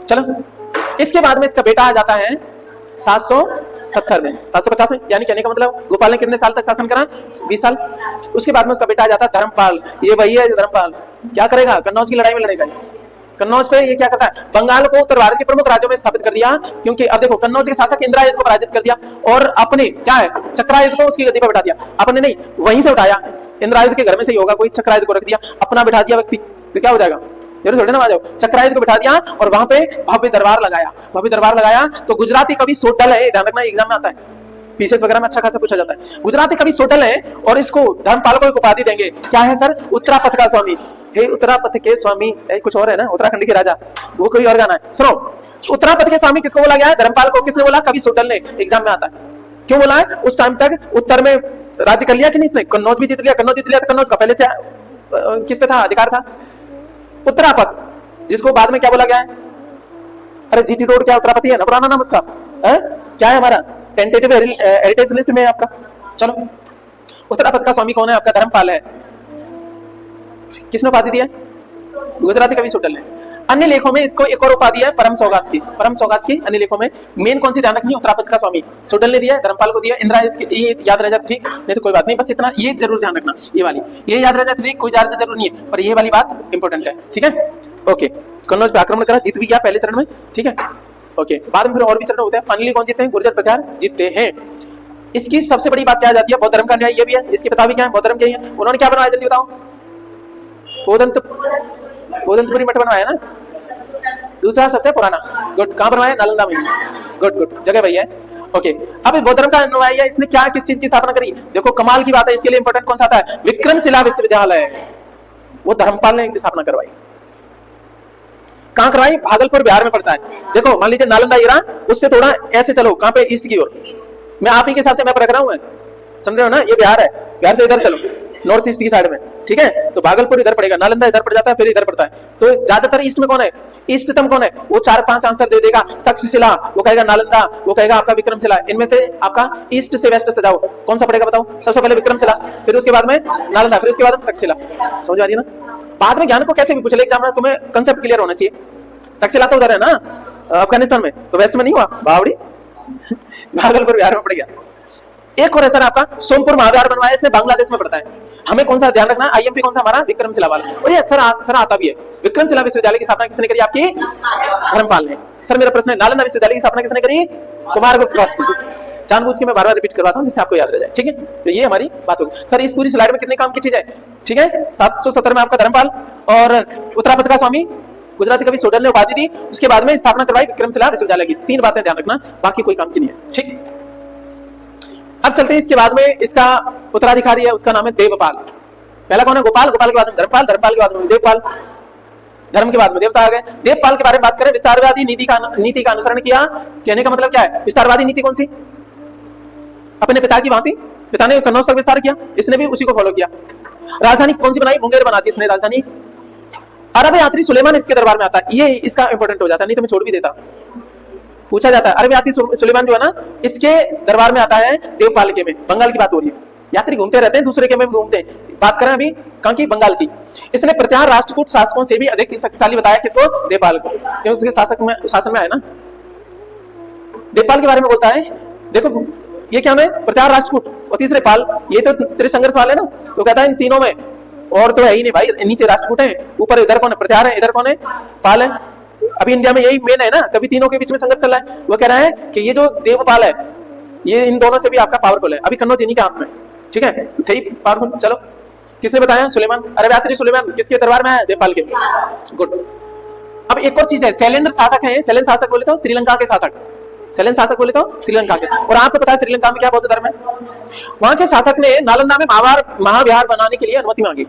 चलो इसके बाद में इसका बेटा आ जाता है 770 में, 750 में, यानी कहने का मतलब गोपाल ने कितने साल तक शासन करा, 20 साल। उसके बाद में उसका बेटा आ जाता है धर्मपाल। ये वही है धर्मपाल, क्या करेगा, कन्नौज की लड़ाई में लड़ेगा। कन्नौज पे ये क्या करता है, बंगाल को उत्तर भारत के प्रमुख राज्यों में स्थापित कर दिया, क्योंकि अब देखो कन्नौज के शासक इंद्रायुध को पराजित कर दिया, और अपने क्या है, चक्रायुध को उसकी गद्दी पर बैठा दिया। अपने नहीं, वहीं से उठाया, इंद्रायुध के घर में से ही होगा कोई, चक्रायुध को रख दिया, अपना बैठा दिया व्यक्ति, तो क्या हो जाएगा, जरूर थोड़ी ना आ जाओ। चक्रायुध को बिठा दिया और वहां पे भव्य दरबार लगाया। तो गुजराती कवि सोडल है, ध्यान रखना एग्जाम में आता है, पीसीएस वगैरह में अच्छा खासा पूछा जाता है। गुजराती कवि सोडल है, और इसको धर्मपाल को एक उपाधि देंगे, क्या है सर, उत्तरापथ का स्वामी। हे उत्तरापथ के स्वामी, कुछ और है ना, उत्तराखंड के राजा, वो कोई और गाना है। सुनो, उत्तरापथ के स्वामी किसको बोला गया है, धर्मपाल को। किसने बोला, कवि सोडल ने, एग्जाम में आता है। क्यों बोला है, उस टाइम तक उत्तर में राज्य कर लिया कि नहीं इसने, कन्नौज भी जीत लिया। कन्नौज का पहले से किस पे था, अधिकार था, उत्तरापथ, जिसको बाद में क्या बोला गया है, अरे जीटी रोड क्या उत्तरापति है ना, पुराना नाम उसका है, क्या है हमारा टेंटेटिव हेरिटेज लिस्ट में है आपका। चलो उत्तरापथ का स्वामी कौन है आपका, धर्मपाल है। किसने उपाधि दी है, गुजराती कवि सोडल ने। अन्य लेखों में इसको एक और उपाधि है, परम सौगात की अन्य लेखों में मेन कौन सी ध्यान रखनी है, उत्तरापथ का स्वामी सोडल ने दिया, धर्मपाल को दिया, इंद्रायुध, ये याद रह जाता ठीक, नहीं तो कोई बात नहीं, बस इतना ये जरूर ध्यान रखना, ये याद रह जाता ठीक, कोई ज्यादा जरूर नहीं है, पर ये वाली बात इंपॉर्टेंट है, ठीक है। ओके, कन्नौज पे आक्रमण करा, जीत भी गया पहले चरण में, ठीक है। ओके, बाद में फिर और भी चरण होते हैं, फाइनली कौन जीतते हैं, गुर्जर प्रचार जीतते हैं। इसकी सबसे बड़ी बात क्या आ जाती है, बौद्ध धर्म का न्याय, ये भी है, इसके पिता भी क्या है, बौद्ध धर्म के ही है। उन्होंने क्या बनाया जल्दी बताओ, ओदंतपुरी मठ बनवाया ना, दूसरा सबसे पुराना। गुड, कहाँ बनवाया? नालंदा में। गुड गुड, जगह वही है। ओके, अब बौद्ध धर्म का अनुयायी है, इसने क्या किस चीज की स्थापना करी? देखो कमाल की बात है, इसके लिए इंपॉर्टेंट कौन सा आता है? विक्रमशिला विश्वविद्यालय, वो धर्मपाल ने इनकी स्थापना करवाई। कहाँ करवाई? भागलपुर बिहार में पड़ता है। देखो मान लीजिए नालंदा ये रहा, उससे थोड़ा ऐसे चलो, कहाँ पे? ईस्ट की ओर। मैं आप ही के हिसाब से मैप रख रहा हूँ, समझ रहे हो ना? ये बिहार है, बिहार से इधर चलो, नॉर्थ ईस्ट की साइड में, ठीक है? तो भागलपुर इधर पड़ेगा, नालंदा इधर पड़ जाता है, फिर इधर पड़ता है। तो ज्यादातर ईस्ट में कौन है? इष्टतम कौन है? वो 4-5 आंसर दे देगा। तक्षशिला, वो कहेगा नालंदा, वो कहेगा आपका विक्रमशिला। इनमें से आपका ईस्ट से वेस्ट से जाओ, कौन सा पड़ेगा बताओ? सबसे पहले विक्रमशिला, फिर उसके बाद में नालंदा, फिर उसके बाद में तक्षशिला। समझ आ रही है ना? बाद में ज्ञान को कैसे भी पूछ ले एग्जाम में, तुम्हें कंसेप्ट क्लियर होना चाहिए। तक्षशिला तो उधर है ना, अफगानिस्तान में, तो वेस्ट में नहीं हुआ बावड़ी। भागलपुर बिहार में पड़ गया। एक और है सर आपका सोमपुर महाविहार बनवाया, इसने बांग्लादेश में पड़ता है। हमें कौन सा ध्यान रखना? आईएमपी कौन सा हमारा? विक्रमशिला वाला। और ये अक्सर सर आता भी है। विक्रमशिला विश्वविद्यालय की स्थापना किसने करी? आपकी धर्मपाल ने। सर मेरा प्रश्न है, नालंदा विश्वविद्यालय की स्थापना किसने करी? कुमारगुप्त फर्स्ट। जानबूझ के मैं बार बार रिपीट करवाता हूँ जिससे आपको याद रह जाए, ठीक है? तो ये हमारी बात होगी। सर इस पूरी स्लाइड में कितने काम की चीज है? ठीक है, 770 में आपका धर्मपाल और उत्तरापद का स्वामी गुजराती कवि सोडल ने उपाधि दी, उसके बाद में स्थापना करवाई विक्रमशिला विश्वविद्यालय की। 3 बातें ध्यान रखना, बाकी कोई काम की नहीं है, ठीक? अब चलते हैं इसके बाद में, इसका उत्तराधिकारी है, उसका नाम है देवपाल। पहला कौन है? गोपाल, गोपाल के बाद में धर्मपाल, धर्मपाल के बाद में देवपाल, धर्म के बाद में देवता आ गए। देवपाल के बारे में बात करें, विस्तारवादी नीति का अनुसरण किया। कहने का मतलब क्या है? विस्तारवादी नीति कौन सी? अपने पिता की भांति, पिता ने कन्नौज तक विस्तार किया, इसने भी उसी को फॉलो किया। राजधानी कौन सी बनाई? मुंगेर बना दी इसने राजधानी। अरब यात्री सुलेमान इसके दरबार में आता है, ये इसका इंपॉर्टेंट हो जाता है, नहीं तो मैं छोड़ भी देता। पूछा जाता है अरब यात्री सुलेमान जो है ना, इसके दरबार में आता है देवपाल के में। बंगाल की बात हो रही है, यात्री घूमते रहते हैं, दूसरे के में घूमते हैं। बात करें अभी कहां की? बंगाल की। इसने प्रत्याहार राष्ट्रकूट शासकों से भी अधिक शक्तिशाली बताया, किसको? देवपाल को, क्योंकि उसके शासन में आया ना। देवपाल के बारे में बोलता है, देखो ये क्या है? प्रत्याहार राष्ट्रकूट और तीसरे पाल, ये तो तेरे संघर्ष वाले ना। तो कहता है इन तीनों में और तो है ही नहीं भाई, नीचे राष्ट्रकूट है, ऊपर इधर कौन है? प्रत्याहार है, इधर कौन है? पाल है। अभी इंडिया में यही मेन है ना, तभी तीनों के बीच में संघर्ष चल रहा है। वो कह रहा है कि ये जो देवपाल है, ये इन दोनों से भी आपका पावरफुल है। अभी कन्नौज इन्हीं के हाथ में, ठीक है? ठीक पावरफुल। चलो किसने बताया? सुलेमान। अरब यात्री सुलेमान किसके दरबार में है? देवपाल के। गुड। अब एक और चीज है, शैलेंद्र शासक है। शैलेंद्र शासक बोले तो श्रीलंका के शासक, शैलेंद्र शासक बोले तो श्रीलंका के। और आपको पता है श्रीलंका में क्या बौद्ध धर्म है? वहां के शासक ने नालंदा में महाविहार बनाने के लिए अनुमति मांगी।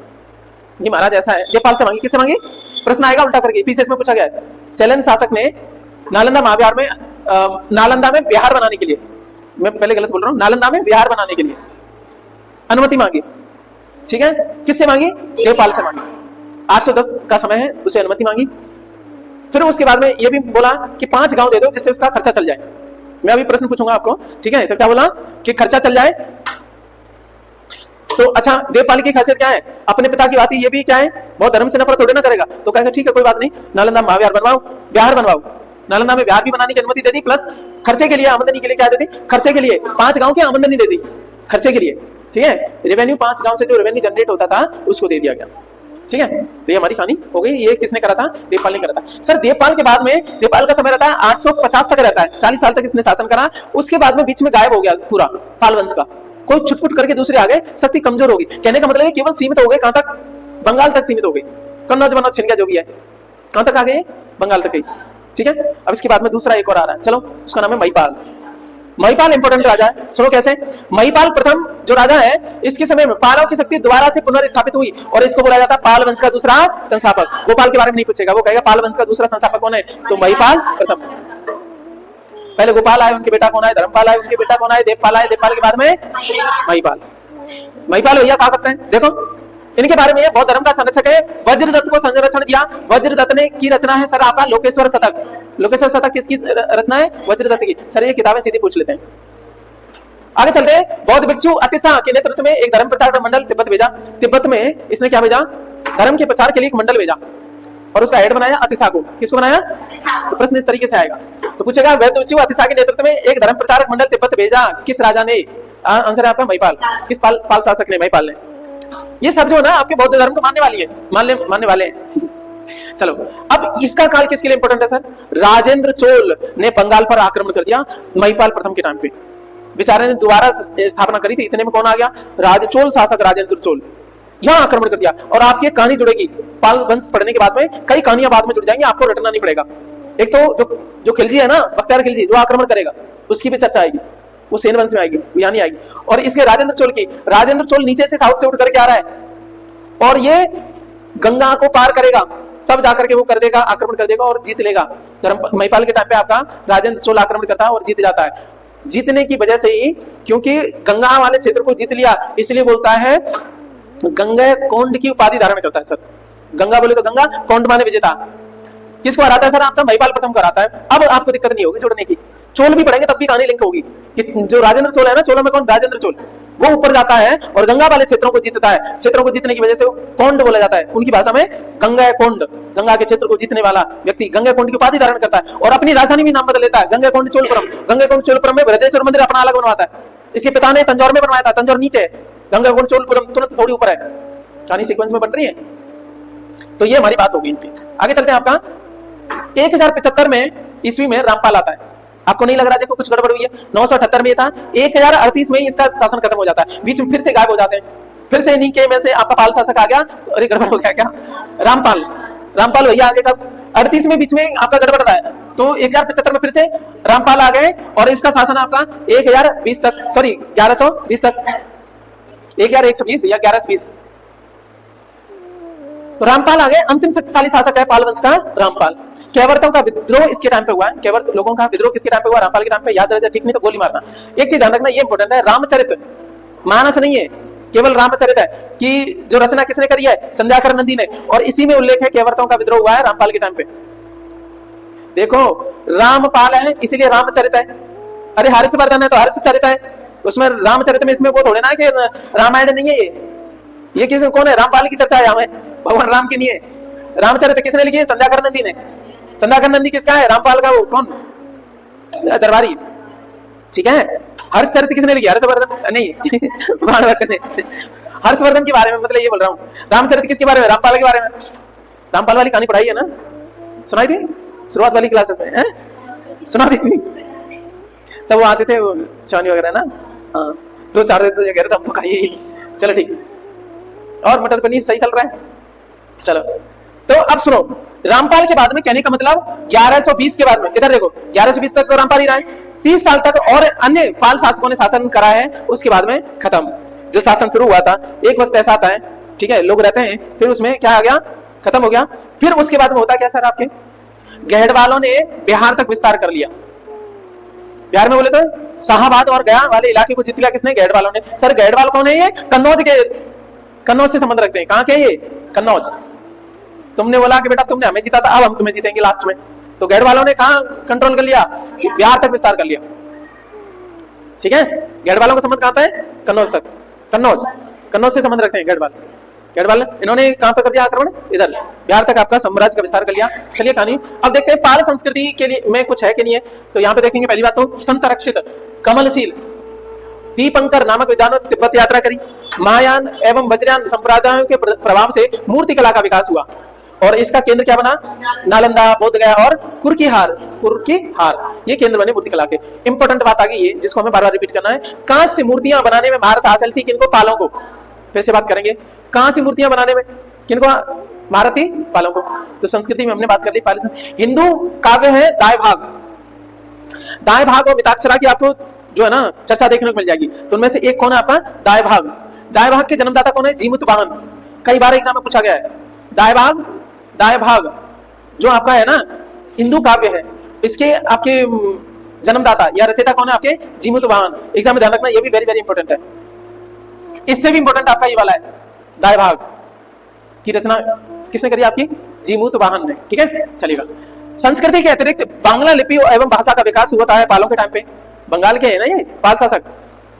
ये महाराज ऐसा है, देवपाल से मांगी। किससे मांगी? प्रश्न आएगा उल्टा करके, पीसीएस में पूछा गया है। शैलेंद्र शासक ने नालंदा महाविहार में नालंदा में विहार बनाने के लिए, मैं पहले गलत बोल रहा हूँ, नालंदा में विहार बनाने के लिए अनुमति मांगी, ठीक है? किससे मांगी? देवपाल से मांगी। 810 का समय है, उसे अनुमति मांगी। फिर उसके बाद में ये भी बोला कि 5 गांव दे दो जिससे उसका खर्चा चल जाए। मैं अभी प्रश्न पूछूंगा आपको, ठीक है? तो क्या बोला कि खर्चा चल जाए। तो अच्छा, देवपाल की खासियत क्या है? अपने पिता की बात, ये भी क्या है? बहुत धर्म से नफरत थोड़े ना करेगा। तो कहेगा ठीक है कोई बात नहीं, नालंदा महाविहार बनवाओ, बिहार बनवाओ। नालंदा में बिहार भी बनाने की अनुमति दे दी, प्लस खर्चे के लिए, आमदनी के लिए क्या दे दी? खर्चे के लिए 5 गांव की आमदनी दे दी, खर्चे के लिए, ठीक है? रेवेन्यू 5 गांव से जो रेवेन्यू जनरेट होता था उसको दे दिया गया, ठीक है? तो ये हमारी कहानी हो गई। ये किसने करा था? देवपाल ने करा था। सर देवपाल के बाद में, देवपाल का समय रहता है 850 तक रहता है, 40 साल तक इसने शासन करा। उसके बाद में बीच में गायब हो गया पूरा पाल वंश का, कोई छुटपुट करके दूसरे आ गए, शक्ति कमजोर होगी। कहने का मतलब है केवल सीमित हो गए, कहां तक? बंगाल तक सीमित हो गई। कन्नौज वनौज छिन गया जो भी है, कहां तक आ गए? बंगाल तक गई, ठीक है? अब इसके बाद में दूसरा एक और आ रहा है, चलो उसका नाम है महिपाल। महिपाल इंपोर्टेंट राजा है, सुनो कैसे। महिपाल प्रथम जो राजा है, इसके समय में पालों की शक्ति दोबारा से पुनर्स्थापित हुई और इसको बोला जाता है पाल वंश का दूसरा संस्थापक। गोपाल के बारे में नहीं पूछेगा, वो कहेगा पाल वंश का दूसरा संस्थापक कौन है? तो महिपाल प्रथम। पहले गोपाल आए, उनके बेटा कौन आए? धर्मपाल आए, उनके बेटा कौन आए? देवपाल आए, देवपाल के बाद में महिपाल। महिपाल भैया कहा करते हैं, देखो इनके बारे में, बौद्ध धर्म का संरक्षक है, वज्रदत्त को संरक्षण दिया। वज्रदत्त ने की रचना है सर आपका लोकेश्वर शतक। लोकेश्वर शतक किसकी रचना है? वज्रदत्त की। सर ये किताबें सीधी पूछ लेते हैं। आगे चलते हैं। बौद्ध भिक्षु अतिशा के नेतृत्व में एक धर्म प्रचार मंडल तिब्बत भेजा। तिब्बत में इसने क्या भेजा? धर्म के प्रचार के लिए एक मंडल भेजा और उसका हेड बनाया अतिशा को। किसको बनाया? तो प्रश्न इस तरीके से आएगा, तो पूछेगा बौद्ध भिक्षु अतिशा के नेतृत्व में एक धर्म प्रचारक मंडल तिब्बत भेजा, किस राजा ने? आंसर है आपका महिपाल। किस पाल शासक ने? महिपाल ने। ये सब जो है ना आपके बौद्ध धर्म को मानने वाली है, मानने वाले हैं। चलो अब इसका काल किसके लिए इंपॉर्टेंट है सर? राजेंद्र चोल ने बंगाल पर आक्रमण कर दिया महिपाल प्रथम के टाइम पे। बेचारे ने दोबारा स्थापना करी थी, इतने में कौन आ गया? चोल शासक राजेंद्र चोल, यहां आक्रमण कर दिया। और आपकी एक कहानी जुड़ेगी, पाल वंश पढ़ने के बाद में कई कहानियां बाद में जुड़ जाएंगी, आपको रटना नहीं पड़ेगा। एक तो जो खिलजी है ना, बख्तियार खिलजी, जो आक्रमण करेगा उसकी भी चर्चा आएगी, वो सेन वंश में आएगी, वो यहाँ नहीं आएगी। और इसके राजेंद्र चोल की, राजेंद्र चोल नीचे से साउथ से उठ करके आ रहा है और ये गंगा को पार करेगा, तब जाकर के वो कर देगा, आक्रमण कर देगा और जीत लेगा। महिपाल के टाइम पे आपका राजेंद्र चोल आक्रमण करता है और जीत जाता है। जीतने की वजह से ही, क्योंकि गंगा वाले क्षेत्र को जीत लिया, इसलिए बोलता है गंगा कोंड की उपाधि धारण करता है। सर गंगा बोले तो गंगा, कोंड माने विजेता। किसको हराता है सर? आपका महिपाल प्रथम को हराता है। अब आपको दिक्कत नहीं होगी जोड़ने की, चोल भी पढ़ेंगे तब भी कहानी लिंक होगी। जो राजेंद्र चोल है ना, चोलों में कौन? राजेंद्र चोल, वो ऊपर जाता है और गंगा वाले क्षेत्रों को जीतता है। क्षेत्रों को जीतने की वजह से कोंड बोला जाता है, उनकी भाषा में गंगा कोंड, गंगा के क्षेत्र को जीतने वाला व्यक्ति गंगा कोंड की उपाधि धारण करता है और अपनी राजधानी भी नाम बदल लेता है, गंगा कोंड चोलपुरम। गंगा कोंड चोलपुरम में बृहदेश्वर मंदिर अपना अलग बनवाता है। इसके पिता ने तंजौर में बनवाया था, तंजौर नीचे है, गंगा कोंड चोलपुरम तुरंत थोड़ी ऊपर है। कहानी सीक्वेंस में बन रही है। तो ये हमारी बात होगी इनकी। आगे चलते हैं। आपका 1075 में ईस्वी में रामपाल आता है। आपको नहीं लग रहा देखो कुछ गड़बड़ हुई है? 978 में था, 1038 में इसका शासन खत्म हो जाता है, बीच में फिर से गायब हो जाते हैं। फिर से इन्हीं के में से आपका पाल शासक आ गया। अरे गड़बड़ हो गया क्या? रामपाल, रामपाल भैया आगे कब? 38 में बीच में आपका गड़बड़ रहा है, तो 1075 में फिर से रामपाल आ गए और इसका शासन आपका 1020 तक, सॉरी 1120 तक, 1120 या 1120। तो रामपाल आ गए, अंतिम शक्तिशाली शासक है पाल वंश का रामपाल। कैवर्तों का विद्रोह इसके टाइम पे हुआ है। कैवर्त लोगों का विद्रोह किसके टाइम पे हुआ? रामपाल के टाइम पे। याद रह जाए, ठीक नहीं तो गोली मारना। एक चीज ध्यान रखना, ये इंपॉर्टेंट है, रामचरित मानस नहीं है, केवल रामचरित है। कि जो रचना किसने करी है? संध्याकर नंदी ने, और इसी में उल्लेख है कैवर्तों का विद्रोह हुआ है रामपाल के टाइम पे। देखो रामपाल है इसीलिए रामचरित है। अरे हर्षवर्धन है तो हर्षचरित है, उसमें रामचरित में इसमें वो थोड़े ना कि रामायण नहीं है। ये किस कौन है? रामपाल की चर्चा है यहाँ, भगवान राम की नहीं है। रामचरित किसने लिखी है? संध्याकर नंदी ने। संध्याकर नंदी किसका है? रामपाल का, वो कौन? दरबारी, ठीक है। हर्षचरित किसने लिखी? हर्षवर्धन नहीं ने। हर्षवर्धन के बारे में मतलब ये बोल रहा हूँ। रामचरित किसके बारे में? रामपाल के बारे में। रामपाल वाली कहानी पढ़ाई है ना, सुनाई थी शुरुआत वाली क्लासेस में, है सुना दी तब वो आते थे शानी वगैरह ना। हाँ 2-4 दिन तो ये कह रहे थे हम तो खाइए ही। चलो ठीक, और मटर पनीर सही चल रहा है। चलो तो अब सुनो, रामपाल के बाद में कहने का मतलब 1120 के बाद में, इधर देखो 1120 तक तो रामपाल ही रहा है, 30 साल तक और अन्य पाल शासकों ने शासन करा है, उसके बाद में खत्म। जो शासन शुरू हुआ था, एक वक्त ऐसा आता है, ठीक है, लोग रहते हैं, फिर उसमें क्या आ गया? खत्म हो गया। फिर उसके बाद में होता क्या सर? आपके गहड़वालों ने बिहार तक विस्तार कर लिया। बिहार में बोले तो शाहाबाद और गया वाले इलाके को जीत लिया किसने? गहड़वालों ने। सर गहड़वाल कौन है? ये कन्नौज के, कन्नौज से संबंध रखते हैं। कहां के? ये कन्नौज। तुमने बोला कि बेटा तुमने हमें जीता था, अब हम तुम्हें जीतेंगे लास्ट में। तो गहड़वालों ने कहां कंट्रोल कर लिया? बिहार तक विस्तार कर लिया, ठीक है। गहड़वालों का संबंध कहां है? कन्नौज तक। कन्नौज, कन्नौज से संबंध रखते हैं गहड़वाल से। गहड़वाल इन्होंने कहां पर कर दिया आक्रमण? इधर बिहार तक आपका साम्राज्य का विस्तार कर लिया। चलिए कहानी अब देखते हैं पाल संस्कृति के लिए में कुछ है कि नहीं है। तो यहाँ पे देखेंगे पहली बात तो संत रक्षित कमलशील दीपंकर नामक विद्वानों ने तिब्बत यात्रा करी। महायान एवं वज्रयान संप्रदायों के प्रभाव से मूर्ति कला का विकास हुआ और इसका केंद्र क्या बना? नालंदा, बोध गया और कुर्कीहार। कुर्कीहार ये केंद्र बने मूर्ति कला के। इंपॉर्टेंट बात आ गई है जिसको हमें बार बार रिपीट करना है। कांस्य से मूर्तियां बनाने में महारत हासिल थी किनको? पालों को। फिर से बात करेंगे, कहां से मूर्तियां बनाने में किनको महारत थी? पालों को। तो संस्कृति में हमने बात कर ली पाली। हिंदू काव्य है दाय भाग, दाय भाग और मिताक्षरा की आपको जो है ना चर्चा देखने को मिल जाएगी। तो उनमें से एक कौन है आपका? दाय भाग। दाय भाग के जन्मदाता कौन है? जीमूत वाहन। कई बार एग्जाम में पूछा गया है। दाय भाग, दाय भाग जो आपका है ना हिंदू काव्य है, इसके आपके जन्मदाता या रचयिता कौन है? आपके जीमूत वाहन। एग्जाम में ध्यान रखना, ये भी वेरी वेरी इंपॉर्टेंट है। इससे भी इंपॉर्टेंट आपका ये वाला है, दाय भाग की रचना किसने करी? आपकी जीमूत वाहन ने, ठीक है। चलिएगा, संस्कृति के अतिरिक्त बांग्ला लिपि एवं भाषा का विकास हुआ था पालों के टाइम पे। बंगाल के है ना ये पाल शासक,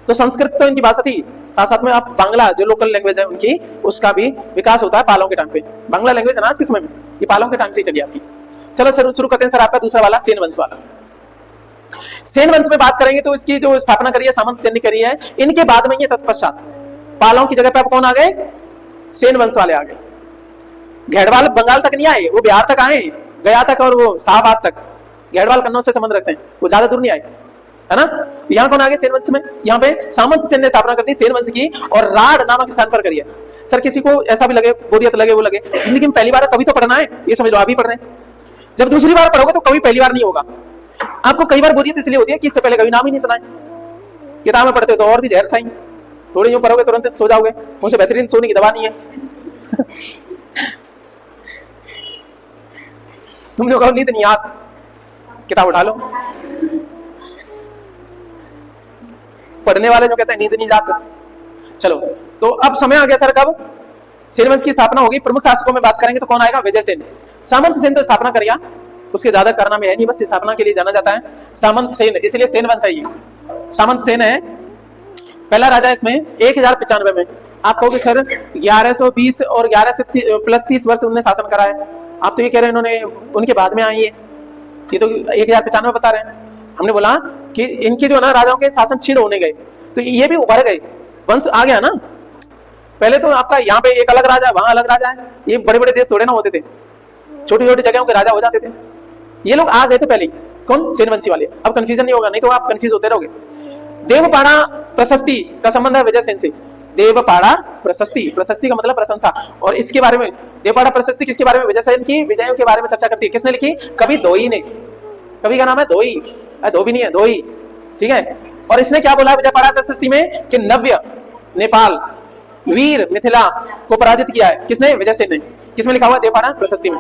तो संस्कृत तो इनकी भाषा थी, साथ साथ में आप बांग्ला जो लोकल लैंग्वेज है उनकी, उसका भी विकास होता है पालों के टाइम पे। बांग्ला लैंग्वेज है ना आज के समय में, ये पालों के टाइम से चली आपकी। चलो सर शुरू करते हैं सर आपका दूसरा वाला, सेन वंश वाला। सेन वंश में बात करेंगे तो इसकी जो स्थापना करी है सामंत सेन ने करी है। इनके बाद में ये तत्पश्चात पालों की जगह पे आप कौन आ गए? सेन वंश वाले आ गए। गहड़वाल बंगाल तक नहीं आए, वो बिहार तक आए, गया तक और वो शाहबाद तक। गहड़वाल कन्नौज से संबंध रखते हैं, वो ज्यादा दूर नहीं आए, है ना। यहाँ कौन आगे सेन वंश में, यहाँ पे सामंत सेन ने स्थापना कर दी सेन वंश की और राड नामक स्थान पर करी है। सर किसी को ऐसा भी लगे, बोरियत लगे, वो लगे, जिंदगी में पहली बार कभी तो पढ़ना है, ये समझ लो अभी पढ़ रहे हैं, जब दूसरी बार पढ़ोगे तो कभी पहली बार नहीं होगा। आपको कई बार बोरियत इसलिए होती है कि इससे पहले कभी नाम ही नहीं सुना है। किताब में पढ़ते हो तो और भी जहर खाएंगे, थोड़ी यूं पढ़ोगे तुरंत सो जाओगे, उनसे बेहतरीन सोने की दवा नहीं है। तुम लोग कहो नींद नहीं याद, किताब उठा लो। पढ़ने वाले जो कहते हैं नींद नहीं जाता। चलो तो अब समय आ गया सर, कब सेन वंश की स्थापना होगी। प्रमुख शासकों में बात करेंगे तो कौन आएगा, विजय सेन। सामंत सेन तो स्थापना करेगा, उसके ज्यादा कारनामे है नहीं, बस स्थापना के लिए जाना जाता है सामंत सेन, इसलिए सेन वंश है ये। सामंत सेन है पहला राजा इसमें 1095 में। आप कहोगे सर 1120 और 11 से प्लस 30 वर्ष उन्होंने शासन करा है, आप तो ये कह रहे हैं इन्होंने उनके बाद में आई है, ये तो 1095 बता रहे हैं। हमने बोला कि इनके जो है ना राजाओं के शासन छीड़ होने गए तो ये भी उभर गए, वंश आ गया ना। पहले तो आपका यहाँ पे एक अलग राजा, वहां अलग राजा है, ये बड़े बड़े देश थोड़े ना होते थे, छोटी छोटी जगहों के राजा हो जाते थे। ये लोग आ गए थे पहले, कौन, सेन वंशी वाले। अब कंफ्यूजन नहीं होगा, नहीं तो आप कंफ्यूज होते रहोगे। देवपाड़ा प्रशस्ति का संबंध है विजय सेन से। देवपाड़ा प्रशस्ति, प्रशस्ति का मतलब प्रशंसा, और इसके बारे में देवपाड़ा प्रशस्ति किसके बारे में, विजय सेन की विजयों के बारे में चर्चा करती है। किसने लिखी, कवि दोई ने। कवि का नाम है दोई, धोबी नहीं है, दोई, ठीक है। और इसने क्या बोला विजयपाड़ा प्रशस्ति में कि नव्य नेपाल वीर मिथिला को पराजित किया है, किसने, विजय सेन ने। किसमें लिखा हुआ है, देवपाड़ा प्रशस्ति में।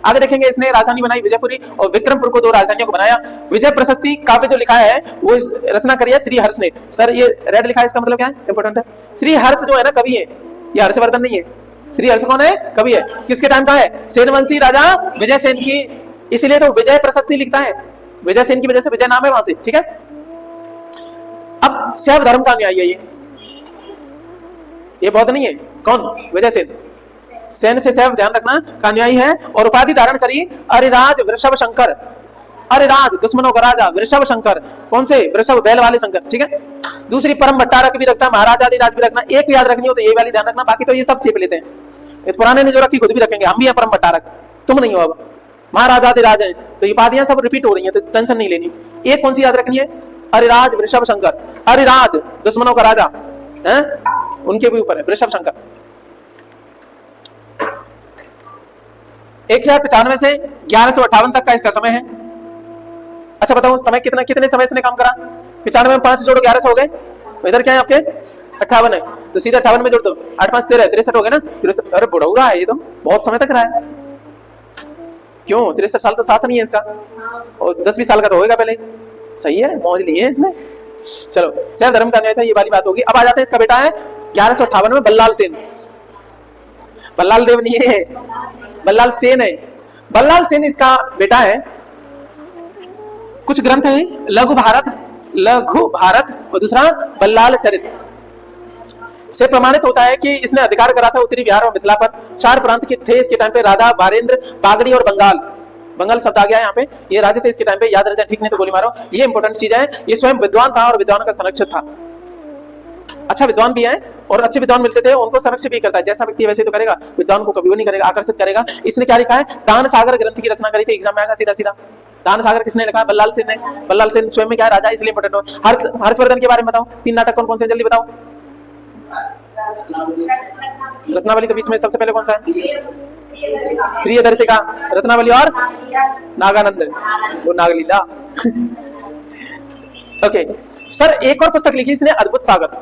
आगे देखेंगे इसने राजधानी बनाई विजयपुरी और विक्रमपुर को 2 राजधानियों को बनाया। विजय प्रशस्ति काव्य जो लिखा है वो इस रचना करी है श्री हर्ष ने। सर ये रेड लिखा है, इसका मतलब क्या है, इंपोर्टेंट है। श्री हर्ष जो है ना कवि है, ये हर्षवर्धन नहीं है। श्री हर्ष कौन है, कवि है। किसके टाइम का है, सेनवंशी राजा विजय सेन की, इसीलिए तो विजय प्रशस्ति लिखता है, विजय सेन की वजह से विजय नाम है वहां से, ठीक है। अब शैव धर्म का अनुयायी है ये बौद्ध नहीं है, कौन, विजय सेन। सेन से शैव, ध्यान रखना, का अनुयायी है। और उपाधि धारण करी अरिराज वृषभ शंकर। अरिराज दुश्मनों का राजा, वृषभ शंकर, कौन से, वृषभ बैल वाले शंकर, ठीक है। दूसरी परम भट्टारक भी रखता, महाराजाधिराज भी रखना। एक याद रखनी हो तो ये वाली ध्यान रखना, बाकी तो ये सब चेप लेते हैं। इस पुराने ने जो रखी खुद भी रखेंगे, हम भी है परम भट्टारक, तुम नहीं हो। अब महाराजाधिराज है तो ये उपाधियां सब रिपीट हो रही है, तो टेंशन नहीं लेनी। एक कौन सी याद रखनी है, अरिराज वृषभ शंकर। अरिराज दुश्मनों का राजा है, उनके भी ऊपर है वृषभ शंकर। 1095 से 1158 तक का इसका समय है। अच्छा बताओ समय कितना, कितने समय से काम करा, 95 में 5 जोड़ो 1100 हो गए, इधर क्या है आपके 58 है, तो सीधा 58 में जोड़ दो, 8 5 13 63 हो गए ना। 63, अरे बुढ़ा रहा है ये तो, बहुत समय तक रहा है। क्यों, 63 साल तो शासन ही है इसका, और 10-20 साल का तो होगा पहले, सही है, मौज ली है इसने। चलो शैव धर्म का अन्याय था, ये वाली बात होगी। अब आ जाते हैं, इसका बेटा है 1158 में बल्लाल सेन। बल्लाल देव नहीं है, बल्लाल सेन है। बल्लाल सेन इसका बेटा है। कुछ ग्रंथ है, लघु भारत और दूसरा बल्लाल चरित से प्रमाणित होता है कि इसने अधिकार करा था उत्तरी बिहार और मिथिला पर। 4 प्रांत के थे इसके टाइम पे, राधा, बारेंद्र, बागड़ी और बंगाल शब्द आ गया यहाँ पे। ये राजा थे इसके टाइम पे, याद रह जाए, ठीक नहीं तो गोली मारो। ये इंपॉर्टेंट चीज है। ये स्वयं विद्वान था और विद्वान का संरक्षक था। अच्छा विद्वान भी है और अच्छे विद्वान मिलते थे, उनको संरक्षित भी करता है। जैसा व्यक्ति वैसे तो करेगा, विद्वान को कभी वो नहीं करेगा, आकर्षित करेगा। इसने क्या लिखा है, दान सागर ग्रंथ की रचना करी थी, एग्जाम में आएगा सीधा सीधा। दान सागर किसने लिखा है, बल्लाल सेन ने। बल्लाल सेन स्वयं में क्या है, राजा, इसलिए इंपॉर्टेंट हो। हर्षवर्धन के बारे में बताओ, 3 नाटक कौन कौन से, जल्दी बताओ। रत्नावली तो बीच में सबसे पहले कौन सा है, प्रियदर्शिका, रत्नावली और नागानंद, वो नागलीला। ओके सर, एक और पुस्तक लिखी इसने, अद्भुत सागर।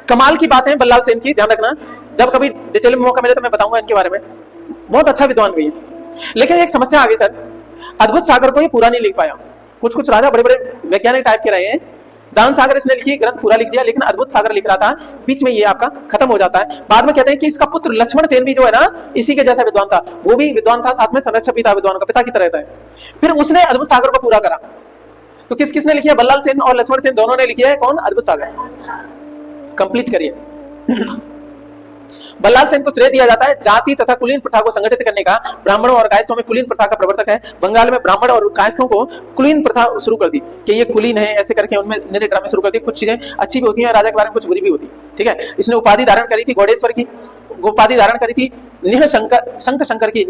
कमाल की बातें बल्लाल सेन की, ध्यान रखना, जब कभी डिटेल में मौका मिले तो मैं बताऊंगा इनके बारे में। बहुत अच्छा विद्वान भी है, लेकिन एक समस्या आ गई सर, अद्भुत सागर को ये पूरा नहीं लिख पाया। कुछ राजा बड़े बड़े वैज्ञानिक टाइप के रहे हैं, दान सागर इसने लिखी, ग्रंथ पूरा लिख दिया, लेकिन अद्भुत सागर लिख रहा था, बीच में ये आपका खत्म हो जाता है। बाद में कहते हैं कि इसका पुत्र लक्ष्मण सेन भी जो है ना, इसी के जैसा विद्वान था, वो भी विद्वान था, साथ में संरक्षक भी था, विद्वान का पिता की तरह था। फिर उसने अद्भुत सागर को पूरा करा। तो किसने लिखी है, बल्लाल सेन और लक्ष्मण सेन दोनों ने लिखी है, कौन, अद्भुत सागर। कंप्लीट करिए। बल्लाल सेन को श्रेय दिया जाता है जाति तथा कुलीन प्रथा को संगठित करने का। ब्राह्मणों और कायस्थों में कुलीन प्रथा का प्रवर्तक है। बंगाल में ब्राह्मण और कायस्थों को कुलीन प्रथा शुरू कर दी कि ये कुलीन है, ऐसे करके उनमें नए ड्रामे शुरू कर दिए। कुछ चीजें अच्छी भी होती हैं, राजा के बारे में कुछ बुरी भी होती है, ठीक है। इसने उपाधि धारण करी थी घोड़ेश्वर की। गोपादि धारण करी थी निह शंकर की।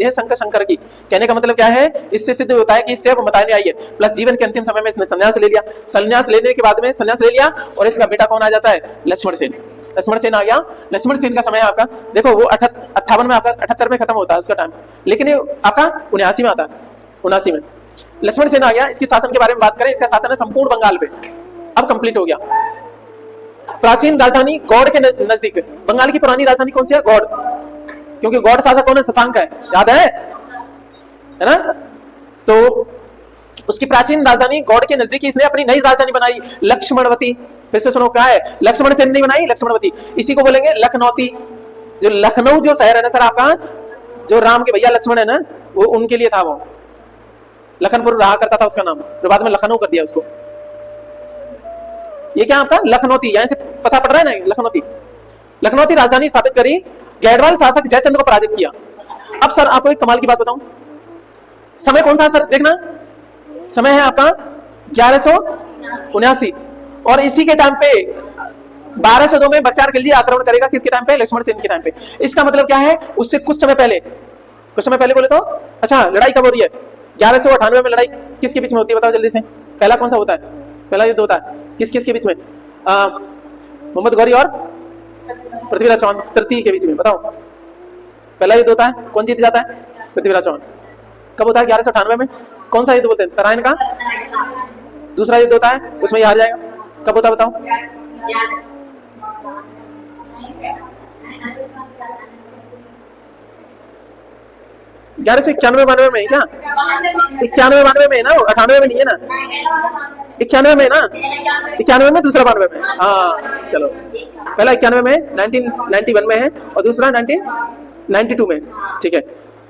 कहने का मतलब क्या है, इससे सिद्ध होता है कि इससे अब बताने आई है। प्लस जीवन के अंतिम समय में इसने संन्यास ले लिया। संन्यास लेने के बाद में संन्यास ले लिया और इसका बेटा कौन आ जाता है, लक्ष्मण सेन। लक्ष्मण सेन आ गया। लक्ष्मण सेन का समय आपका देखो वो 58 में आपका 78 में खत्म होता है उसका टाइम, लेकिन ये आपका 79 में आता है। 79 में लक्ष्मण सेन आ गया। इसके शासन के बारे में बात करें, इसका शासन है संपूर्ण बंगाल पे, अब कंप्लीट हो गया। प्राचीन राजधानी गौड़ के नजदीक। बंगाल की पुरानी राजधानी कौन सी है, गौड़, क्योंकि गौड़ शासक कौन है, शशांक है, याद है ना। तो उसकी प्राचीन राजधानी गौड़ के नजदीक इसने अपनी नई राजधानी बनाई, लक्ष्मणवती। फिर से सुनो क्या है, लक्ष्मण सेन नहीं बनाई, लक्ष्मणवती। इसी को बोलेंगे लखनौती। जो लखनऊ जो शहर है ना सर आपका, जो राम के भैया लक्ष्मण है ना, वो उनके लिए था। वो लखनपुर रहा करता था उसका नाम, जो बाद में लखनऊ कर दिया उसको। ये क्या आपका लखनौती, यहां से पता पड़ रहा है ना, लखनौती। लखनौती राजधानी स्थापित करी, गैडवाल शासक जयचंद को पराजित किया। अब सर आपको एक कमाल की बात बताऊं, समय कौन सा सर देखना, समय है आपका 1179 और इसी के टाइम पे 1202 में बख्तियार खिलजी आक्रमण करेगा। किसके टाइम पे, लक्ष्मण सेन के टाइम पे। इसका मतलब क्या है, उससे कुछ समय पहले बोले तो अच्छा लड़ाई कब हो रही है, 1198 में लड़ाई किसके बीच में होती है बताओ जल्दी से। पहला कौन सा होता है, पहला युद्ध होता है किसके बीच में, मोहम्मद गौरी और पृथ्वीराज चौहान तृतीय के बीच में। बताओ पहला युद्ध होता है, कौन जीत जाता है, पृथ्वीराज चौहान। कब होता है, 1198 में। कौन सा युद्ध बोलते हैं, तराइन का। दूसरा युद्ध होता है, उसमें ये हार जाएगा। कब होता है बताओ, 1191-92 में क्या, 91-92 में ना, 98 में नहीं है ना, 91 में ना, 91 में, दूसरा 92 में। हाँ चलो, पहला 91 में 1991 में है और दूसरा 1992 में, ठीक है।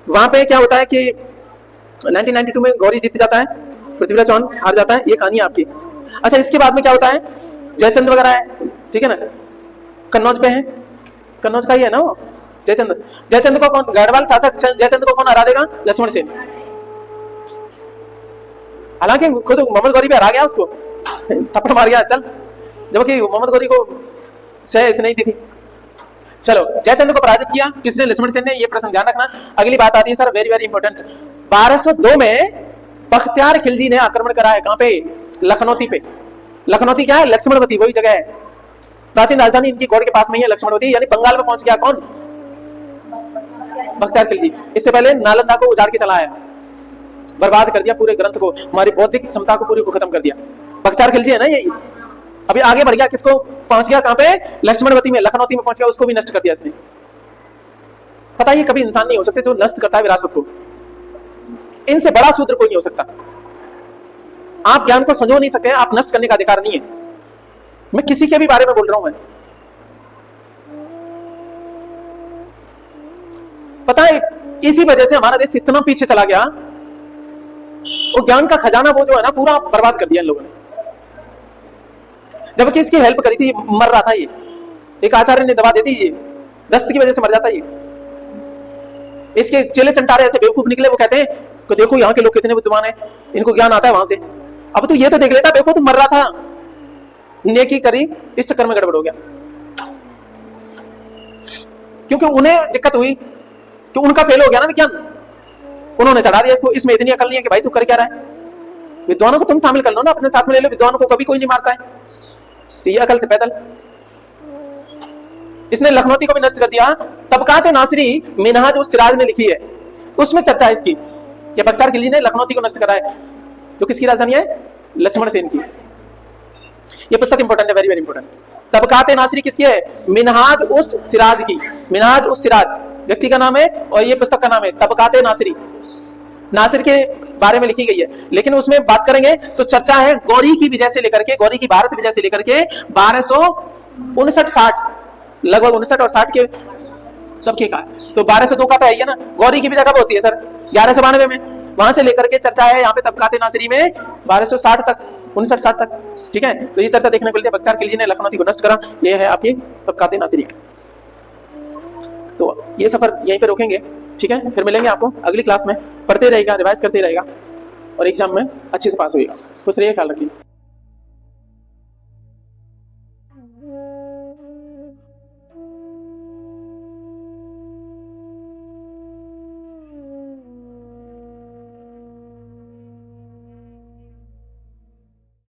वहां पे क्या होता है कि 1992 में गौरी जीत जाता है, पृथ्वीराज चौहान हार जाता है, ये कहानी आपकी। अच्छा इसके बाद में क्या होता है, जयचंद वगैरह है, ठीक है ना, कन्नौज पे है, कन्नौज का ही है ना वो जयचंद को कौन, गढ़वाल शासक जयचंद को कौन हरा देगा, लक्ष्मण सेन। हालांकि खुद मोहम्मद गौरी भी हरा गया उसको, थप्पड़ मार गया चल, जबकि मोहम्मद गौरी को सह नहीं दी थी। चलो जयचंद को पराजित किया किसने, लक्ष्मण सेन ने। ये प्रश्न ध्यान रखना। अगली बात आती है सर, वेरी वेरी इंपॉर्टेंट। 1202 में बख्तियार खिलजी ने आक्रमण करा है, कहां पे, लखनौती पे। लखनौती क्या है, लक्ष्मणवती, वही जगह है। प्राचीन राजधानी इनकी गौड़ के पास में ही है, लक्ष्मणवती। यानी बंगाल में पहुंच गया कौन, बख्तियार खिलजी। इससे पहले नालंदा को उजाड़ के चला आया, बर्बाद कर दिया पूरे ग्रंथ को, हमारी बौद्धिक क्षमता को पूरी को खत्म कर दिया। बख्तियार खिलजी है ना यही। अभी आगे बढ़ गया, किसको पहुंच गया, कहां पे, लक्ष्मणवती में, लखनौती में पहुंच गया, उसको भी नष्ट कर दिया इसने। पता है ये कभी इंसान नहीं हो सकते जो नष्ट करता है विरासत को, इनसे बड़ा सूत्र कोई नहीं हो सकता। आप ज्ञान को संजो नहीं सकते, आप नष्ट करने का अधिकार नहीं है। मैं किसी के भी बारे में बोल रहा हूं। मैं पता है इसी वजह से हमारा देश इतना पीछे चला गया, वो ज्ञान का खजाना वो जो है ना पूरा बर्बाद कर दिया इन लोगों ने। जबकि इसकी हेल्प करी थी, मर रहा था ये, एक आचार्य ने दवा दे दी, ये दस्त की वजह से मर जाता ये। इसके चेले चंटारे ऐसे बेवकूफ निकले, वो कहते हैं कि देखो यहाँ के लोग कितने बुद्धिमान हैं, इनको ज्ञान आता है वहां से। अब तो ये तो देख लेता, बेवकूफ तो मर रहा था, नेकी करी, इस चक्कर में गड़बड़ हो गया। क्योंकि उन्हें दिक्कत हुई कि उनका फेल हो गया ना विज्ञान, उन्होंने चढ़ा दिया इसको। इसमें इतनी अकल नहीं है कि भाई तू कर क्या रहा है, विद्वानों को तुम शामिल कर लो ना, अपने साथ में ले लो, विद्वानों को कभी कोई नहीं मारता है, ये अकल से पैदल। इसने लखनौती को भी नष्ट कर दिया। तबकात नासिरी मिनहाज उस सिराज ने लिखी है, उसमें चर्चा है इसकी कि बख्तियार खिलजी ने लखनौती को नष्ट करा है, जो किसकी राजधानी है, लक्ष्मण सेन की। ये पुस्तक इंपॉर्टेंट है, वेरी वेरी इंपॉर्टेंट। तबकात नासिरी किसकी है, मिनहाज उस सिराज की। मिनहाज उस सिराज व्यक्ति का नाम है और ये पुस्तक का नाम है तबकात नासिरी। नासिर के बारे में लिखी गई है, लेकिन उसमें बात करेंगे तो चर्चा है गौरी की विजय से लेकर के, गौरी की भारत विजय से लेकर के 1259-60, लगभग 59 और 60 के तब के का। तो 1202 का तो है ना, गौरी की विजय कब होती है सर, 1192 में। वहां से लेकर के चर्चा है यहाँ पे तबकात नासिरी में 1260 तक, 59-60 तक, ठीक है। तो ये चर्चा देखने को मिलती है, बख्तियार खिलजी ने लखनौती को नष्ट करा, ये है आपकी तबकात नासिरी। तो ये सफर यहीं पे रोकेंगे, ठीक है। फिर मिलेंगे आपको अगली क्लास में। पढ़ते रहेगा, रिवाइज करते रहेगा और एग्जाम में अच्छे से पास होइएगा। खुश रहिए, ख्याल रखिए।